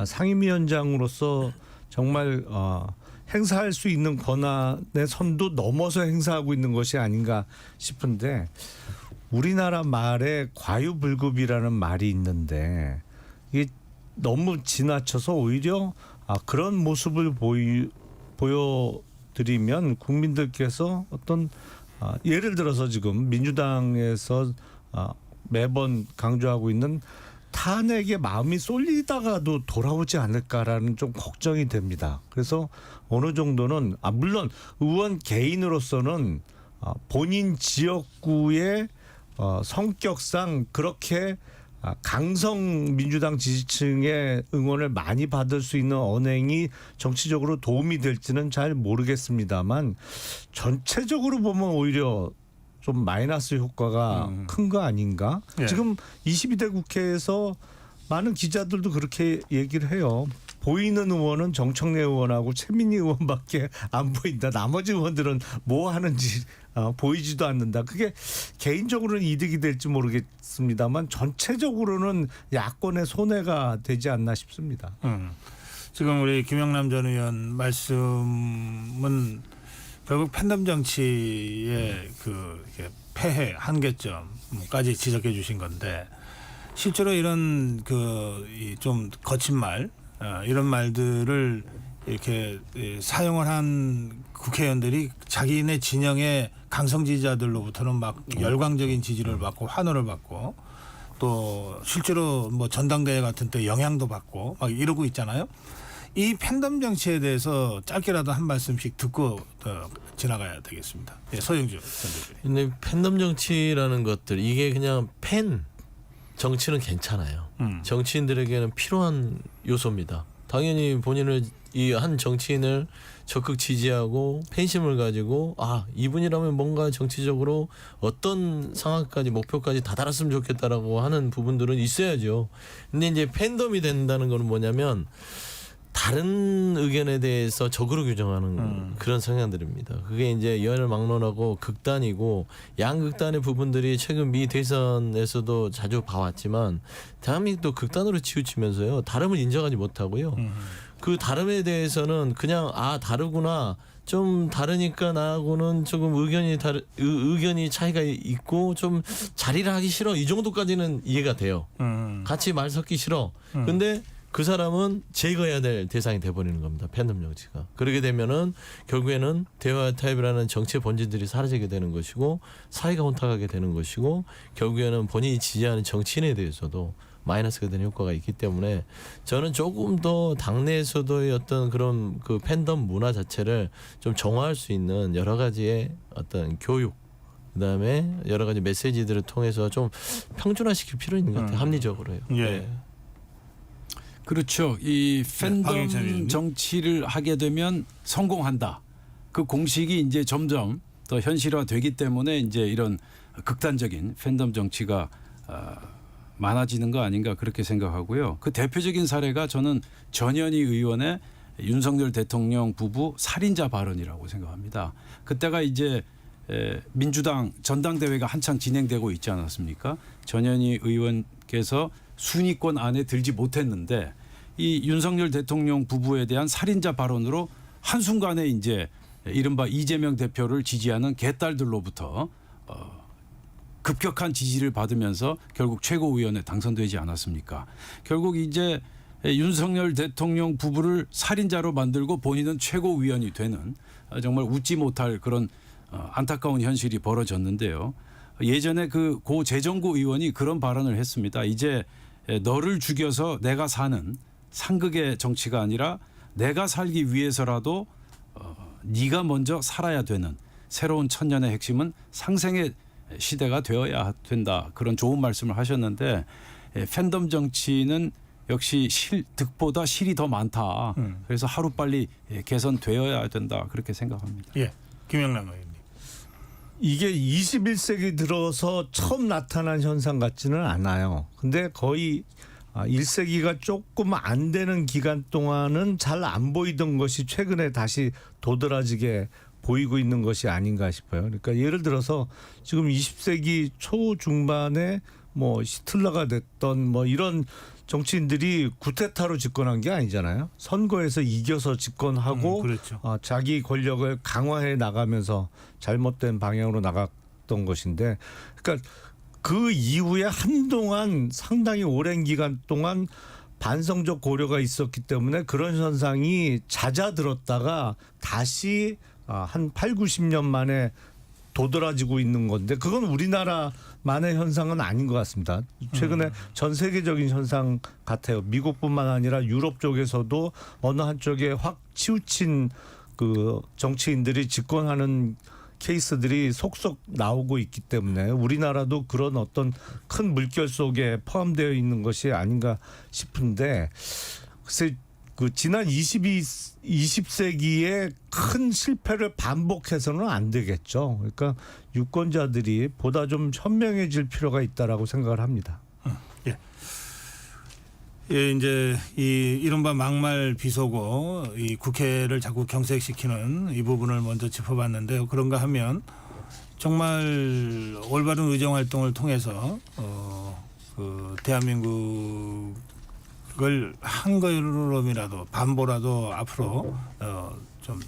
상임위원장으로서 정말 행사할 수 있는 권한의 선도 넘어서 행사하고 있는 것이 아닌가 싶은데 우리나라 말에 과유불급이라는 말이 있는데 이게 너무 지나쳐서 오히려 그런 모습을 보여드리면 국민들께서 어떤 예를 들어서 지금 민주당에서 매번 강조하고 있는 탄핵에 마음이 쏠리다가도 돌아오지 않을까라는 좀 걱정이 됩니다. 그래서 어느 정도는 물론 의원 개인으로서는 본인 지역구의 성격상 그렇게 강성 민주당 지지층의 응원을 많이 받을 수 있는 언행이 정치적으로 도움이 될지는 잘 모르겠습니다만 전체적으로 보면 오히려 좀 마이너스 효과가 큰 거 아닌가? 예. 지금 22대 국회에서 많은 기자들도 그렇게 얘기를 해요. 보이는 의원은 정청래 의원하고 최민희 의원밖에 안 보인다. 나머지 의원들은 뭐 하는지 보이지도 않는다. 그게 개인적으로는 이득이 될지 모르겠습니다만 전체적으로는 야권의 손해가 되지 않나 싶습니다. 지금 우리 김영남 전 의원 말씀은 결국 팬덤 정치의 그 폐해 한계점까지 지적해 주신 건데 실제로 이런 좀 거친 말 이런 말들을 이렇게 사용을 한 국회의원들이 자기네 진영의 강성 지지자들로부터는 막 열광적인 지지를 받고 환호를 받고 또 실제로 뭐 전당대회 같은 때 영향도 받고 막 이러고 있잖아요. 이 팬덤 정치에 대해서 짧게라도 한 말씀씩 듣고 지나가야 되겠습니다. 예, 서영주 전 대표님. 근데 팬덤 정치라는 것들 이게 그냥 팬 정치는 괜찮아요. 정치인들에게는 필요한 요소입니다. 당연히 본인을 이 한 정치인을 적극 지지하고 팬심을 가지고 이분이라면 뭔가 정치적으로 어떤 상황까지 목표까지 다다랐으면 좋겠다라고 하는 부분들은 있어야죠. 근데 이제 팬덤이 된다는 거는 뭐냐면 다른 의견에 대해서 적으로 규정하는 그런 성향들입니다. 그게 이제 여야를 막론하고 극단이고 양극단의 부분들이 최근 미 대선에서도 자주 봐왔지만 대한민국도 극단으로 치우치면서요. 다름을 인정하지 못하고요. 그 다름에 대해서는 그냥 다르구나. 좀 다르니까 나하고는 조금 의견이 차이가 있고 좀 자리를 하기 싫어. 이 정도까지는 이해가 돼요. 같이 말 섞기 싫어. 근데 그 사람은 제거해야 될 대상이 돼버리는 겁니다. 팬덤 정치가. 그렇게 되면은 결국에는 대화 타협이라는 정치의 본질들이 사라지게 되는 것이고 사회가 혼탁하게 되는 것이고 결국에는 본인이 지지하는 정치인에 대해서도 마이너스가 되는 효과가 있기 때문에 저는 조금 더 당내에서도의 어떤 그런 그 팬덤 문화 자체를 좀 정화할 수 있는 여러 가지의 어떤 교육 그다음에 여러 가지 메시지들을 통해서 좀 평준화시킬 필요 있는 것 같아요. 합리적으로요. 예. 네. 그렇죠. 이 팬덤 박영찬 의원님. 정치를 하게 되면 성공한다. 그 공식이 이제 점점 더 현실화되기 때문에 이제 이런 극단적인 팬덤 정치가 많아지는 거 아닌가 그렇게 생각하고요. 그 대표적인 사례가 저는 전현희 의원의 윤석열 대통령 부부 살인자 발언이라고 생각합니다. 그때가 이제 민주당 전당대회가 한창 진행되고 있지 않았습니까? 전현희 의원께서 순위권 안에 들지 못했는데 이 윤석열 대통령 부부에 대한 살인자 발언으로 한순간에 이제 이른바 이재명 대표를 지지하는 개딸들로부터 급격한 지지를 받으면서 결국 최고위원에 당선되지 않았습니까? 결국 이제 윤석열 대통령 부부를 살인자로 만들고 본인은 최고위원이 되는 정말 웃지 못할 그런 안타까운 현실이 벌어졌는데요. 예전에 그 고 재정구 의원이 그런 발언을 했습니다. 이제 너를 죽여서 내가 사는 상극의 정치가 아니라 내가 살기 위해서라도 네가 먼저 살아야 되는 새로운 천년의 핵심은 상생의 시대가 되어야 된다. 그런 좋은 말씀을 하셨는데 팬덤 정치는 역시 득보다 실이 더 많다. 그래서 하루빨리 개선되어야 된다. 그렇게 생각합니다. 예, 김영남 의원님. 이게 21세기 들어서 처음 나타난 현상 같지는 않아요. 근데 거의 1세기가 조금 안 되는 기간 동안은 잘 안 보이던 것이 최근에 다시 도드라지게 보이고 있는 것이 아닌가 싶어요. 그러니까 예를 들어서 지금 20세기 초중반에 뭐 히틀러가 됐던 뭐 이런 정치인들이 구테타로 집권한 게 아니잖아요. 선거에서 이겨서 집권하고 그렇죠. 자기 권력을 강화해 나가면서 잘못된 방향으로 나갔던 것인데, 그러니까 그 이후에 한동안 상당히 오랜 기간 동안 반성적 고려가 있었기 때문에 그런 현상이 잦아들었다가 다시 한 8, 90년 만에 도드라지고 있는 건데, 그건 우리나라만의 현상은 아닌 것 같습니다. 최근에 전 세계적인 현상 같아요. 미국뿐만 아니라 유럽 쪽에서도 어느 한쪽에 확 치우친 그 정치인들이 집권하는 케이스들이 속속 나오고 있기 때문에 우리나라도 그런 어떤 큰 물결 속에 포함되어 있는 것이 아닌가 싶은데, 글쎄 그 지난 20세기의 큰 실패를 반복해서는 안 되겠죠. 그러니까 유권자들이 보다 좀 현명해질 필요가 있다라고 생각을 합니다. 예, 이제 이 이른바 막말 비속어 이 국회를 자꾸 경색시키는 이 부분을 먼저 짚어봤는데요. 그런가 하면 정말 올바른 의정 활동을 통해서 그 대한민국을 한 걸음이라도 반보라도 앞으로 좀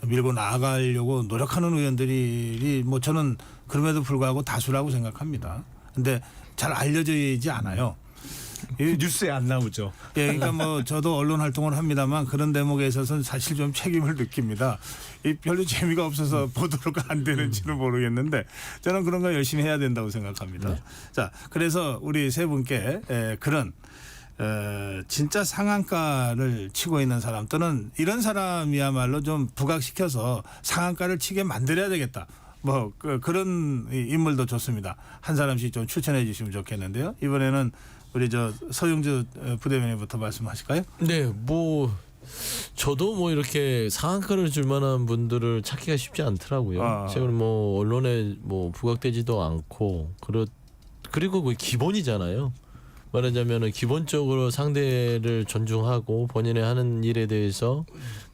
밀고 나아가려고 노력하는 의원들이 뭐 저는 그럼에도 불구하고 다수라고 생각합니다. 근데 잘 알려지지 않아요. 뉴스에 안 나오죠. 예, 그러니까 뭐 저도 언론 활동을 합니다만 그런 대목에 있어서는 사실 좀 책임을 느낍니다. 별로 재미가 없어서 보도가 안 되는지는 모르겠는데 저는 그런 거 열심히 해야 된다고 생각합니다. 네. 자, 그래서 우리 세 분께 그런 진짜 상한가를 치고 있는 사람 또는 이런 사람이야말로 좀 부각시켜서 상한가를 치게 만들어야 되겠다. 뭐 그런 인물도 좋습니다. 한 사람씩 좀 추천해 주시면 좋겠는데요. 이번에는 우리 저 서영주 부대변인부터 말씀하실까요? 네, 뭐 저도 뭐 이렇게 상한가를 줄 만한 분들을 찾기가 쉽지 않더라고요. 최근 뭐 언론에 뭐 부각되지도 않고 그리고 그 기본이잖아요. 말하자면은 기본적으로 상대를 존중하고 본인의 하는 일에 대해서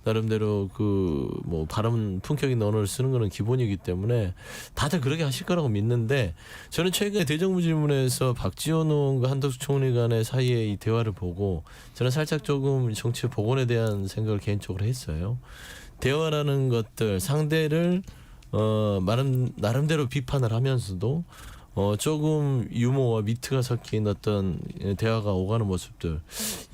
나름대로 그 뭐 발음 품격 있는 언어를 쓰는 거는 기본이기 때문에 다들 그렇게 하실 거라고 믿는데, 저는 최근에 대정부 질문에서 박지원 의원과 한덕수 총리 간의 사이의 이 대화를 보고 저는 살짝 조금 정치 복원에 대한 생각을 개인적으로 했어요. 대화라는 것들, 상대를 나름대로 비판을 하면서도 조금 유머와 미트가 섞인 어떤 대화가 오가는 모습들,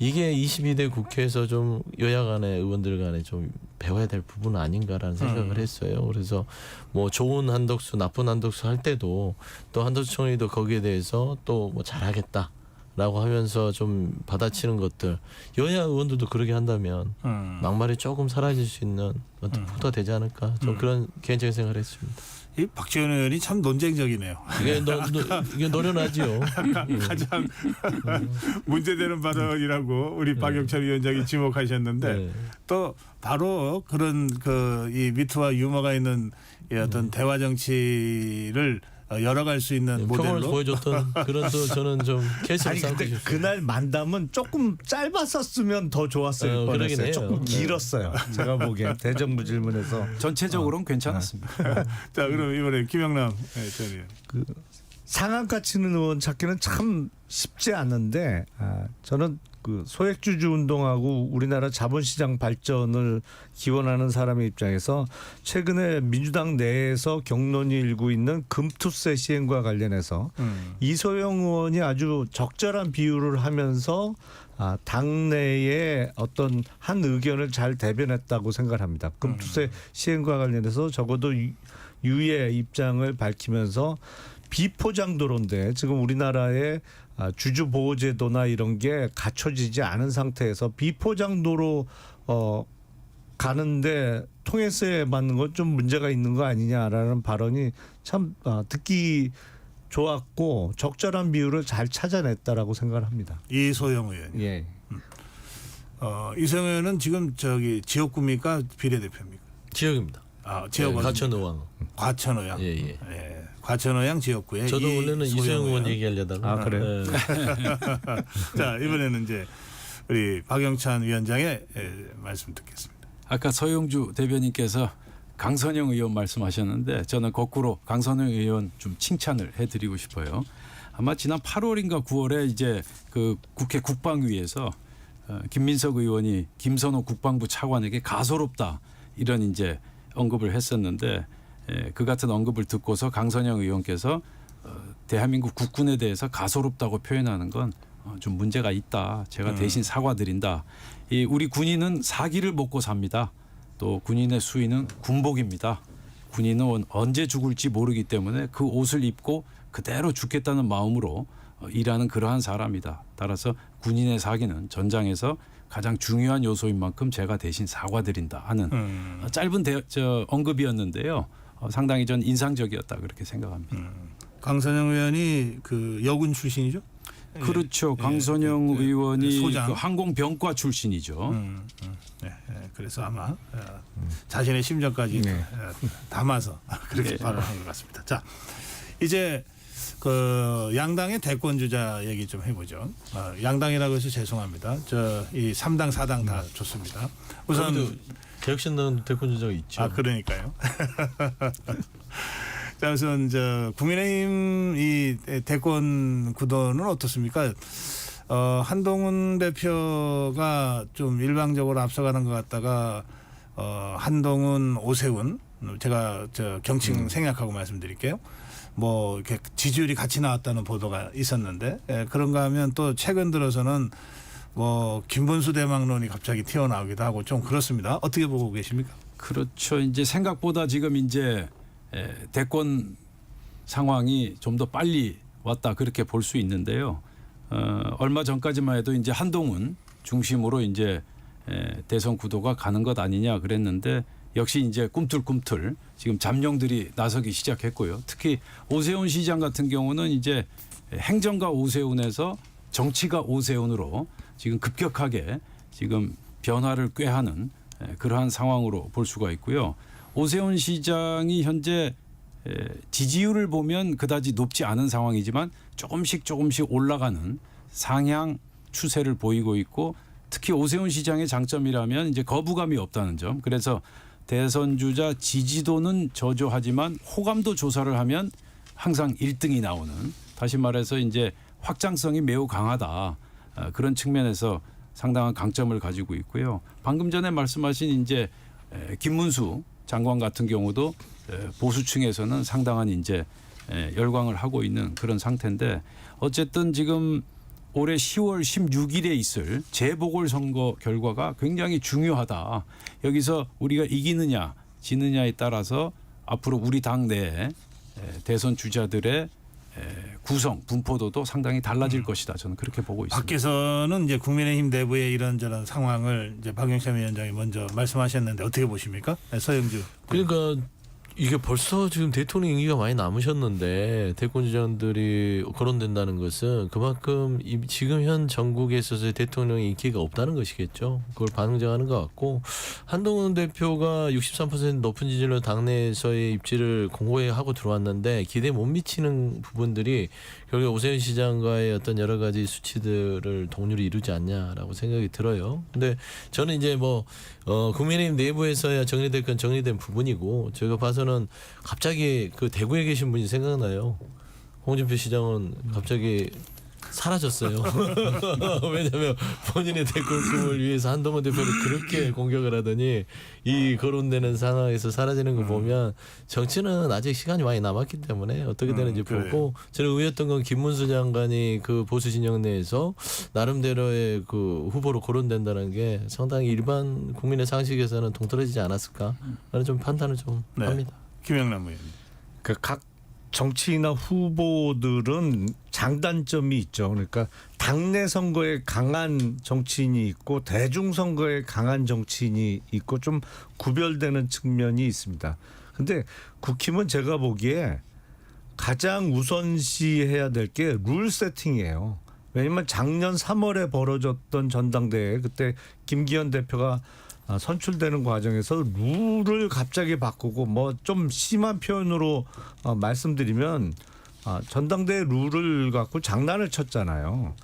이게 22대 국회에서 좀 여야 간의 의원들 간에 좀 배워야 될 부분 아닌가라는 생각을 했어요. 그래서 뭐 좋은 한덕수, 나쁜 한덕수 할 때도 또 한덕수 총리도 거기에 대해서 또 뭐 잘하겠다 라고 하면서 좀 받아치는 것들, 여야 의원들도 그렇게 한다면 막말이 조금 사라질 수 있는 어떤 폭도가 되지 않을까, 좀 그런 개인적인 생각을 했습니다. 이 박지원 의원이 참 논쟁적이네요. 이게 노련하지요. 가장 문제되는 발언이라고 우리 박영철 위원장이 지목하셨는데 네. 또 바로 그런 이 미트와 유머가 있는 이 어떤 대화 정치를 열어갈 수 있는 평을 모델로 보여줬던 그런 또 저는 좀 케이스를 아니 쌓고 근데 싶어요. 그날 만담은 조금 짧았었으면 더 좋았을 그러긴 뻔했어요. 해요. 조금 네. 길었어요. 제가 보기엔 대정부 질문에서 전체적으로는 괜찮았습니다. 자, 그럼 이번에 김영남 전 의원. 상한가 치는 의원 찾기는 참 쉽지 않은데, 저는 그 소액주주 운동하고 우리나라 자본시장 발전을 기원하는 사람의 입장에서 최근에 민주당 내에서 경론이 일고 있는 금투세 시행과 관련해서 이소영 의원이 아주 적절한 비유를 하면서 당내의 어떤 한 의견을 잘 대변했다고 생각합니다. 금투세 시행과 관련해서 적어도 유의 입장을 밝히면서 비포장도로인데 지금 우리나라의 주주 보호 제도나 이런 게 갖춰지지 않은 상태에서 비포장도로 가는데 통해서 받는 건 좀 문제가 있는 거 아니냐라는 발언이 참 듣기 좋았고 적절한 비율을 잘 찾아냈다라고 생각을 합니다. 이소영 의원. 예. 이소영 의원은 지금 저기 지역구입니까 비례대표입니까? 지역입니다. 지역 네, 과천의왕. 과천의왕. 예. 과천의왕 지역구에 저도 원래는 이소영 의원 얘기하려다가. 그래요? 네. 자 이번에는 이제 우리 박영찬 위원장의 말씀 듣겠습니다. 아까 서영주 대변인께서 강선영 의원 말씀하셨는데 저는 거꾸로 강선영 의원 좀 칭찬을 해드리고 싶어요. 아마 지난 8월인가 9월에 이제 그 국회 국방위에서 김민석 의원이 김선호 국방부 차관에게 가소롭다 이런 이제 언급을 했었는데 그 같은 언급을 듣고서 강선영 의원께서 대한민국 국군에 대해서 가소롭다고 표현하는 건 좀 문제가 있다. 제가 대신 사과드린다. 우리 군인은 사기를 먹고 삽니다. 또 군인의 수위는 군복입니다. 군인은 언제 죽을지 모르기 때문에 그 옷을 입고 그대로 죽겠다는 마음으로 일하는 그러한 사람이다. 따라서 군인의 사기는 전장에서 가장 중요한 요소인 만큼 제가 대신 사과드린다 하는 짧은 언급이었는데요. 상당히 전 인상적이었다 그렇게 생각합니다. 강선영 의원이 그 여군 출신이죠? 그렇죠. 강선영 의원이 소장. 그 항공병과 출신이죠. 그래서 아마 자신의 심정까지 담아서 그렇게 발언한 것 같습니다. 자, 이제 그 양당의 대권 주자 얘기 좀 해보죠. 양당이라고 해서 죄송합니다. 이 3당 4당 다 좋습니다. 우선 개혁신당 대권 주자가 있죠. 그러니까요. 자, 우선 국민의힘 이 대권 구도는 어떻습니까? 한동훈 대표가 좀 일방적으로 앞서가는 것 같다가 한동훈, 오세훈 제가 경칭 생략하고 말씀드릴게요. 뭐 이렇게 지지율이 같이 나왔다는 보도가 있었는데 그런가 하면 또 최근 들어서는 뭐 김문수 대망론이 갑자기 튀어나오기도 하고 좀 그렇습니다. 어떻게 보고 계십니까? 그렇죠. 이제 생각보다 지금 이제 대권 상황이 좀 더 빨리 왔다 그렇게 볼 수 있는데요. 얼마 전까지만 해도 이제 한동훈 중심으로 이제 대선 구도가 가는 것 아니냐 그랬는데 역시 이제 꿈틀꿈틀 지금 잠룡들이 나서기 시작했고요. 특히 오세훈 시장 같은 경우는 이제 행정가 오세훈에서 정치가 오세훈으로 지금 급격하게 지금 변화를 꾀하는 그러한 상황으로 볼 수가 있고요. 오세훈 시장이 현재 지지율을 보면 그다지 높지 않은 상황이지만 조금씩 올라가는 상향 추세를 보이고 있고 특히 오세훈 시장의 장점이라면 이제 거부감이 없다는 점. 그래서 대선 주자 지지도는 저조하지만 호감도 조사를 하면 항상 1등이 나오는 다시 말해서 이제 확장성이 매우 강하다. 그런 측면에서 상당한 강점을 가지고 있고요. 방금 전에 말씀하신 이제 김문수 장관 같은 경우도 보수층에서는 상당한 이제 열광을 하고 있는 그런 상태인데 어쨌든 지금 올해 10월 16일에 있을 재보궐선거 결과가 굉장히 중요하다. 여기서 우리가 이기느냐 지느냐에 따라서 앞으로 우리 당 내에 대선 주자들의 구성 분포도도 상당히 달라질 것이다. 저는 그렇게 보고 있습니다. 밖에서는 이제 국민의힘 내부의 이런저런 상황을 이제 박영찬 위원장이 먼저 말씀하셨는데 어떻게 보십니까? 서영주. 그러니까 이게 벌써 지금 대통령 임기가 많이 남으셨는데 대권 주자들이 거론된다는 것은 그만큼 지금 현 정국에 있어서의 대통령 인기가 없다는 것이겠죠. 그걸 반증하는 것 같고 한동훈 대표가 63% 높은 지지율로 당내에서의 입지를 공고히 하고 들어왔는데 기대에 못 미치는 부분들이 결국 오세훈 시장과의 어떤 여러 가지 수치들을 동률을 이루지 않냐라고 생각이 들어요. 근데 저는 이제 국민의힘 내부에서야 정리될 건 정리된 부분이고 제가 봐서는 갑자기 그 대구에 계신 분이 생각나요. 홍준표 시장은 갑자기 사라졌어요. 왜냐하면 본인의 대권 꿈을 위해서 한동훈 대표를 그렇게 공격을 하더니 이 거론되는 상황에서 사라지는 거 보면 정치는 아직 시간이 많이 남았기 때문에 어떻게 되는지 보고 저는 의외였던 건 김문수 장관이 그 보수 진영 내에서 나름대로의 그 후보로 거론된다는 게 상당히 일반 국민의 상식에서는 동떨어지지 않았을까 라는 좀 판단을 좀 합니다. 김영남 의원. 각 정치인이나 후보들은 장단점이 있죠. 그러니까 당내 선거에 강한 정치인이 있고 대중 선거에 강한 정치인이 있고 좀 구별되는 측면이 있습니다. 근데 국힘은 제가 보기에 가장 우선시해야 될 게 룰 세팅이에요. 왜냐하면 작년 3월에 벌어졌던 전당대회 그때 김기현 대표가 선출되는 과정에서 룰을 갑자기 바꾸고 뭐 좀 심한 표현으로 말씀드리면 전당대회 룰을 갖고 장난을 쳤잖아요.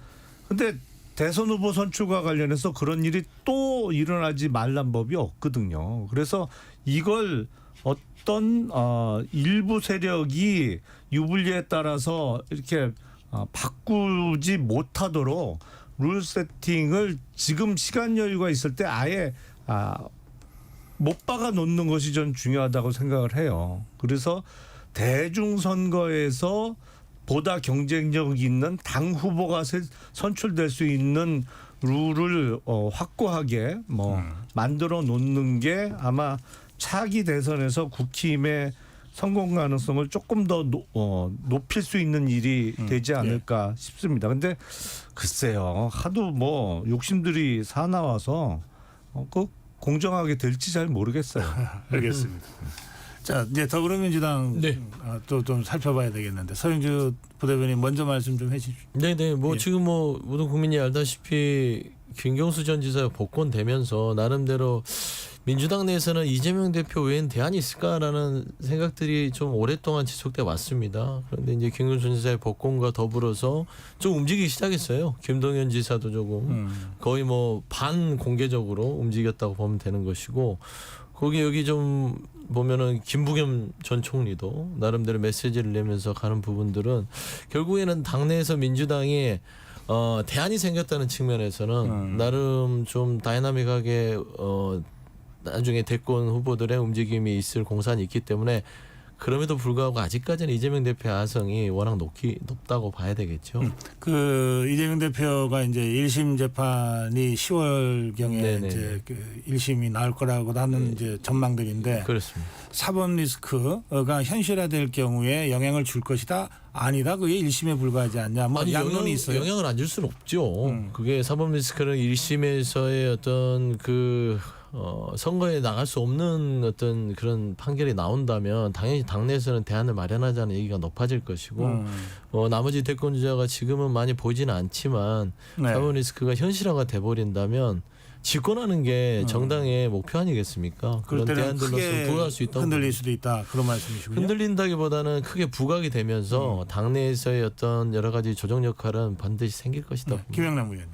근데 대선 후보 선출과 관련해서 그런 일이 또 일어나지 말란 법이 없거든요. 그래서 이걸 어떤 일부 세력이 유불리에 따라서 이렇게 바꾸지 못하도록 룰 세팅을 지금 시간 여유가 있을 때 아예 못 박아 놓는 것이 전 중요하다고 생각을 해요. 그래서 대중 선거에서 보다 경쟁력 있는 당 후보가 선출될 수 있는 룰을 확고하게 만들어 놓는 게 아마 차기 대선에서 국힘의 성공 가능성을 조금 더 높일 수 있는 일이 되지 않을까 싶습니다. 근데 글쎄요, 하도 뭐 욕심들이 사나와서 그 공정하게 될지 잘 모르겠어요. 알겠습니다. 자, 이제 더불어민주당 네. 또 좀 살펴봐야 되겠는데 서영주 부대변인 먼저 말씀 좀 해주시죠. 네네. 뭐 예. 지금 뭐 모든 국민이 알다시피 김경수 전 지사가 복권되면서 나름대로 민주당 내에서는 이재명 대표 외엔 대안이 있을까라는 생각들이 좀 오랫동안 지속돼 왔습니다. 그런데 이제 김경수 전 지사의 복권과 더불어서 좀 움직이기 시작했어요. 김동연 지사도 조금 거의 뭐 반 공개적으로 움직였다고 보면 되는 것이고 거기 여기 좀 보면은 김부겸 전 총리도 나름대로 메시지를 내면서 가는 부분들은 결국에는 당내에서 민주당이 대안이 생겼다는 측면에서는 나름 좀 다이나믹하게 나중에 대권 후보들의 움직임이 있을 공산이 있기 때문에 그럼에도 불구하고 아직까지는 이재명 대표의 아성이 워낙 높다고 봐야 되겠죠. 그 이재명 대표가 이제 1심 재판이 10월 경에 네네. 이제 그 1심이 나올 거라고 하는 이제 전망들인데 그렇습니다. 사법 리스크가 현실화될 경우에 영향을 줄 것이다. 아니다. 그게 1심에 불과하지 않냐. 뭐 양론이 있어요. 영향을 안 줄 수는 없죠. 그게 사법 리스크는 1심에서의 어떤 그 선거에 나갈 수 없는 어떤 그런 판결이 나온다면 당연히 당내에서는 대안을 마련하자는 얘기가 높아질 것이고 나머지 대권 주자가 지금은 많이 보이지는 않지만 네. 사법 리스크가 현실화가 돼버린다면 집권하는 게 정당의 목표 아니겠습니까? 그럴 그런 때는 대안들로서 크게 부과할 수 있다고 흔들릴 봅니다. 수도 있다. 그런 말씀이시군요. 흔들린다기보다는 크게 부각이 되면서 당내에서의 어떤 여러 가지 조정 역할은 반드시 생길 것이다. 봅니다. 김영남 의원님.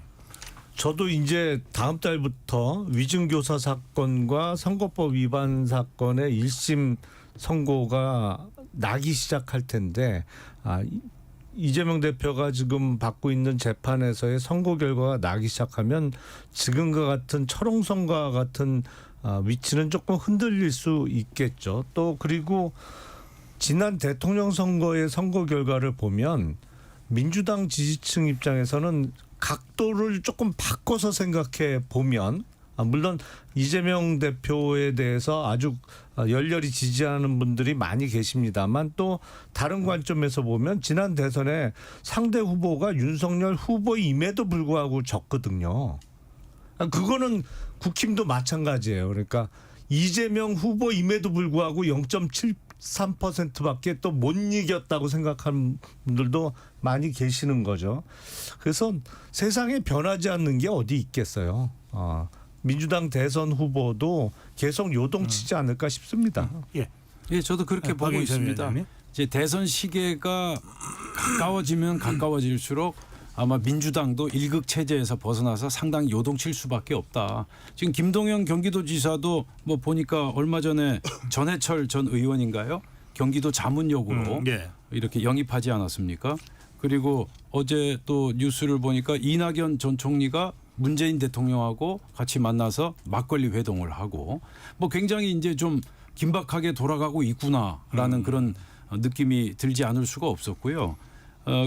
저도 이제 다음 달부터 위증교사 사건과 선거법 위반 사건의 1심 선고가 나기 시작할 텐데 이재명 대표가 지금 받고 있는 재판에서의 선고 결과가 나기 시작하면 지금과 같은 철옹성과 같은 위치는 조금 흔들릴 수 있겠죠. 또 그리고 지난 대통령 선거의 선거 결과를 보면 민주당 지지층 입장에서는 각도를 조금 바꿔서 생각해 보면 물론 이재명 대표에 대해서 아주 열렬히 지지하는 분들이 많이 계십니다만 또 다른 관점에서 보면 지난 대선에 상대 후보가 윤석열 후보임에도 불구하고 졌거든요. 그거는 국힘도 마찬가지예요. 그러니까 이재명 후보임에도 불구하고 0.73%밖에 또 못 이겼다고 생각하는 분들도 많이 계시는 거죠. 그래서 세상에 변하지 않는 게 어디 있겠어요. 민주당 대선 후보도 계속 요동치지 않을까 싶습니다. 예. 예, 저도 그렇게 보고 박영선 있습니다. 위원장님. 이제 대선 시계가 가까워지면 가까워질수록 아마 민주당도 일극 체제에서 벗어나서 상당히 요동칠 수밖에 없다. 지금 김동연 경기도지사도 뭐 보니까 얼마 전에 전해철 전 의원인가요? 경기도 자문역으로 예. 이렇게 영입하지 않았습니까? 그리고 어제 또 뉴스를 보니까 이낙연 전 총리가 문재인 대통령하고 같이 만나서 막걸리 회동을 하고 뭐 굉장히 이제 좀 긴박하게 돌아가고 있구나라는 그런 느낌이 들지 않을 수가 없었고요.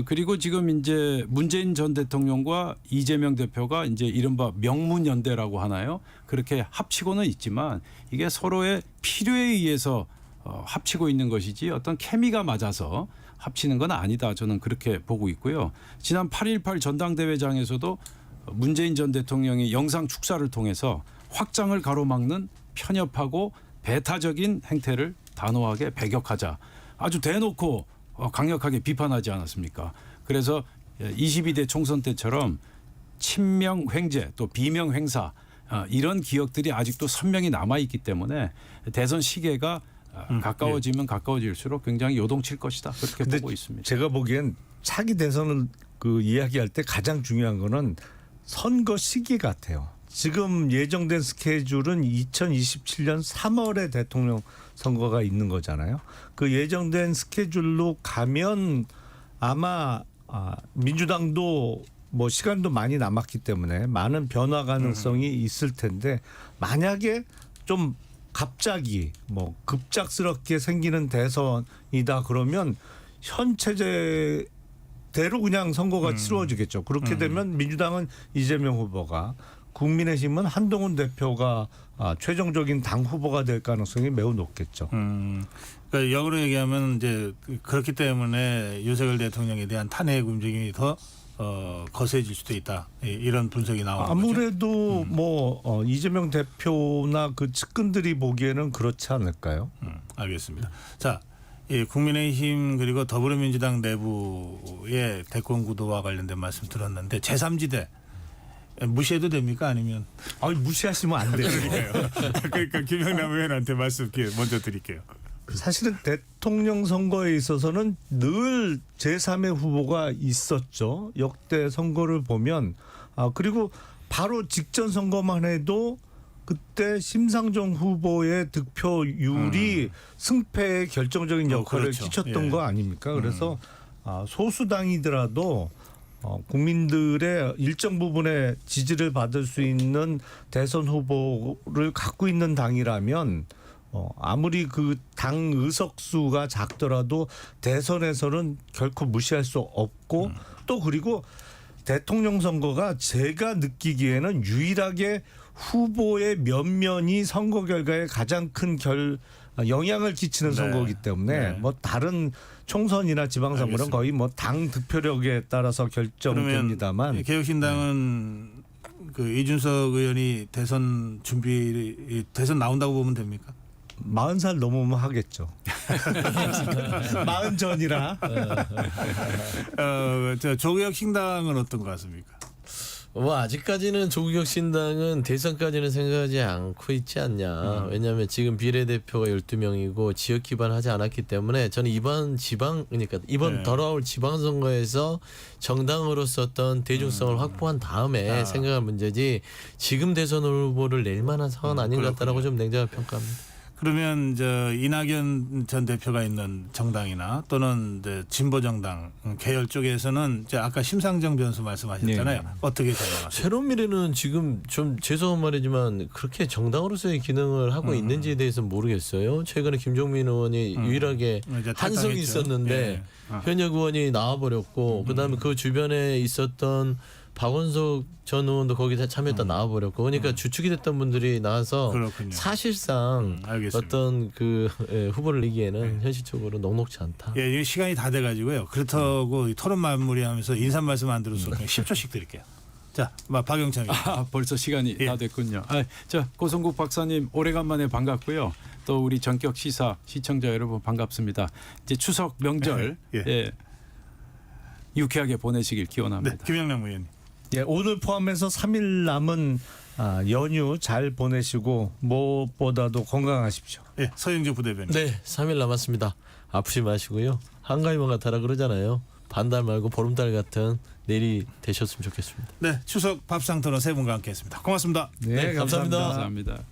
그리고 지금 이제 문재인 전 대통령과 이재명 대표가 이제 이른바 명문연대라고 하나요? 그렇게 합치고는 있지만 이게 서로의 필요에 의해서 합치고 있는 것이지 어떤 케미가 맞아서 합치는 건 아니다. 저는 그렇게 보고 있고요. 지난 8.18 전당대회장에서도 문재인 전 대통령이 영상 축사를 통해서 확장을 가로막는 편협하고 배타적인 행태를 단호하게 배격하자. 아주 대놓고 강력하게 비판하지 않았습니까? 그래서 22대 총선 때처럼 친명 횡재 또 비명 행사 이런 기억들이 아직도 선명히 남아있기 때문에 대선 시계가 가까워지면 가까워질수록 굉장히 요동칠 것이다. 그렇게 근데 보고 있습니다. 제가 보기엔 차기 대선을 그 이야기할 때 가장 중요한 거는 선거 시기 같아요. 지금 예정된 스케줄은 2027년 3월에 대통령 선거가 있는 거잖아요. 그 예정된 스케줄로 가면 아마 민주당도 뭐 시간도 많이 남았기 때문에 많은 변화 가능성이 있을 텐데 만약에 좀 갑자기 뭐 급작스럽게 생기는 대선이다 그러면 현 체제대로 그냥 선거가 치루어지겠죠. 그렇게 되면 민주당은 이재명 후보가 국민의힘은 한동훈 대표가 최종적인 당 후보가 될 가능성이 매우 높겠죠. 그러니까 역으로 얘기하면 이제 그렇기 때문에 윤석열 대통령에 대한 탄핵 움직임이 더 거세질 수도 있다. 이런 분석이 나오는 거죠. 아무래도 뭐 이재명 대표나 그 측근들이 보기에는 그렇지 않을까요? 알겠습니다. 자, 이 국민의힘 그리고 더불어민주당 내부의 대권 구도와 관련된 말씀 들었는데 제3지대 무시해도 됩니까? 아니면 아니 무시하시면 안 돼요. 그러니까 김영남 의원한테 말씀 먼저 드릴게요. 사실은 대통령 선거에 있어서는 늘 제3의 후보가 있었죠. 역대 선거를 보면 그리고 바로 직전 선거만 해도 그때 심상정 후보의 득표율이 승패에 결정적인 역할을 그렇죠. 끼쳤던 예. 거 아닙니까? 그래서 소수당이더라도 국민들의 일정 부분의 지지를 받을 수 있는 대선 후보를 갖고 있는 당이라면 아무리 그 당 의석수가 작더라도 대선에서는 결코 무시할 수 없고 또 그리고 대통령 선거가 제가 느끼기에는 유일하게 후보의 면면이 선거 결과에 가장 큰 영향을 끼치는 네. 선거이기 때문에 네. 뭐 다른 총선이나 지방선거는 알겠습니다. 거의 뭐 당 득표력에 따라서 결정됩니다만 그러면 개혁신당은 그 이준석 의원이 대선 나온다고 보면 됩니까? 40살 넘으면 하겠죠. 40 전이라. 저 조국 신당은 어떤 것 같습니까? 뭐 아직까지는 조국 신당은 대선까지는 생각하지 않고 있지 않냐. 왜냐하면 지금 비례대표가 12명이고 지역 기반하지 않았기 때문에 저는 이번 네. 돌아올 지방선거에서 정당으로서 어떤 대중성을 확보한 다음에 생각할 문제지 지금 대선 후보를 낼 만한 상황은 아닌 것 같다라고 좀 냉정하게 평가합니다. 그러면 이낙연 전 대표가 있는 정당이나 또는 진보 정당 계열 쪽에서는 아까 심상정 변수 말씀하셨잖아요. 네. 어떻게 생각하세요? 새로운 미래는 지금 좀 죄송한 말이지만 그렇게 정당으로서의 기능을 하고 있는지에 대해서는 모르겠어요. 최근에 김종민 의원이 유일하게 이제 한성이 탈당했죠. 있었는데 예. 현역 의원이 나와버렸고 그다음에 그 주변에 있었던 박원석 전 의원도 거기에 참여했다 나와버렸고 그러니까 주축이 됐던 분들이 나와서 그렇군요. 사실상 알겠습니다. 어떤 후보를 내기에는 현실적으로 녹록지 않다. 예, 이 시간이 다 돼가지고요. 그렇다고 이 토론 마무리하면서 인사 말씀 안 들어서 10초씩 드릴게요. 자, 박영찬 의원. 벌써 시간이 예. 다 됐군요. 자, 고성국 박사님 오래간만에 반갑고요. 또 우리 전격 시사 시청자 여러분 반갑습니다. 이제 추석 명절 예. 예, 유쾌하게 보내시길 기원합니다. 네, 김영남 의원님. 예, 오늘 포함해서 3일 남은 연휴 잘 보내시고 무엇보다도 건강하십시오. 예, 서영재 부대변인. 네, 3일 남았습니다. 아프지 마시고요. 한가위만 같아라 그러잖아요. 반달 말고 보름달 같은 내일이 되셨으면 좋겠습니다. 네, 추석 밥상 토론 세 분과 함께했습니다. 고맙습니다. 네, 감사합니다. 감사합니다.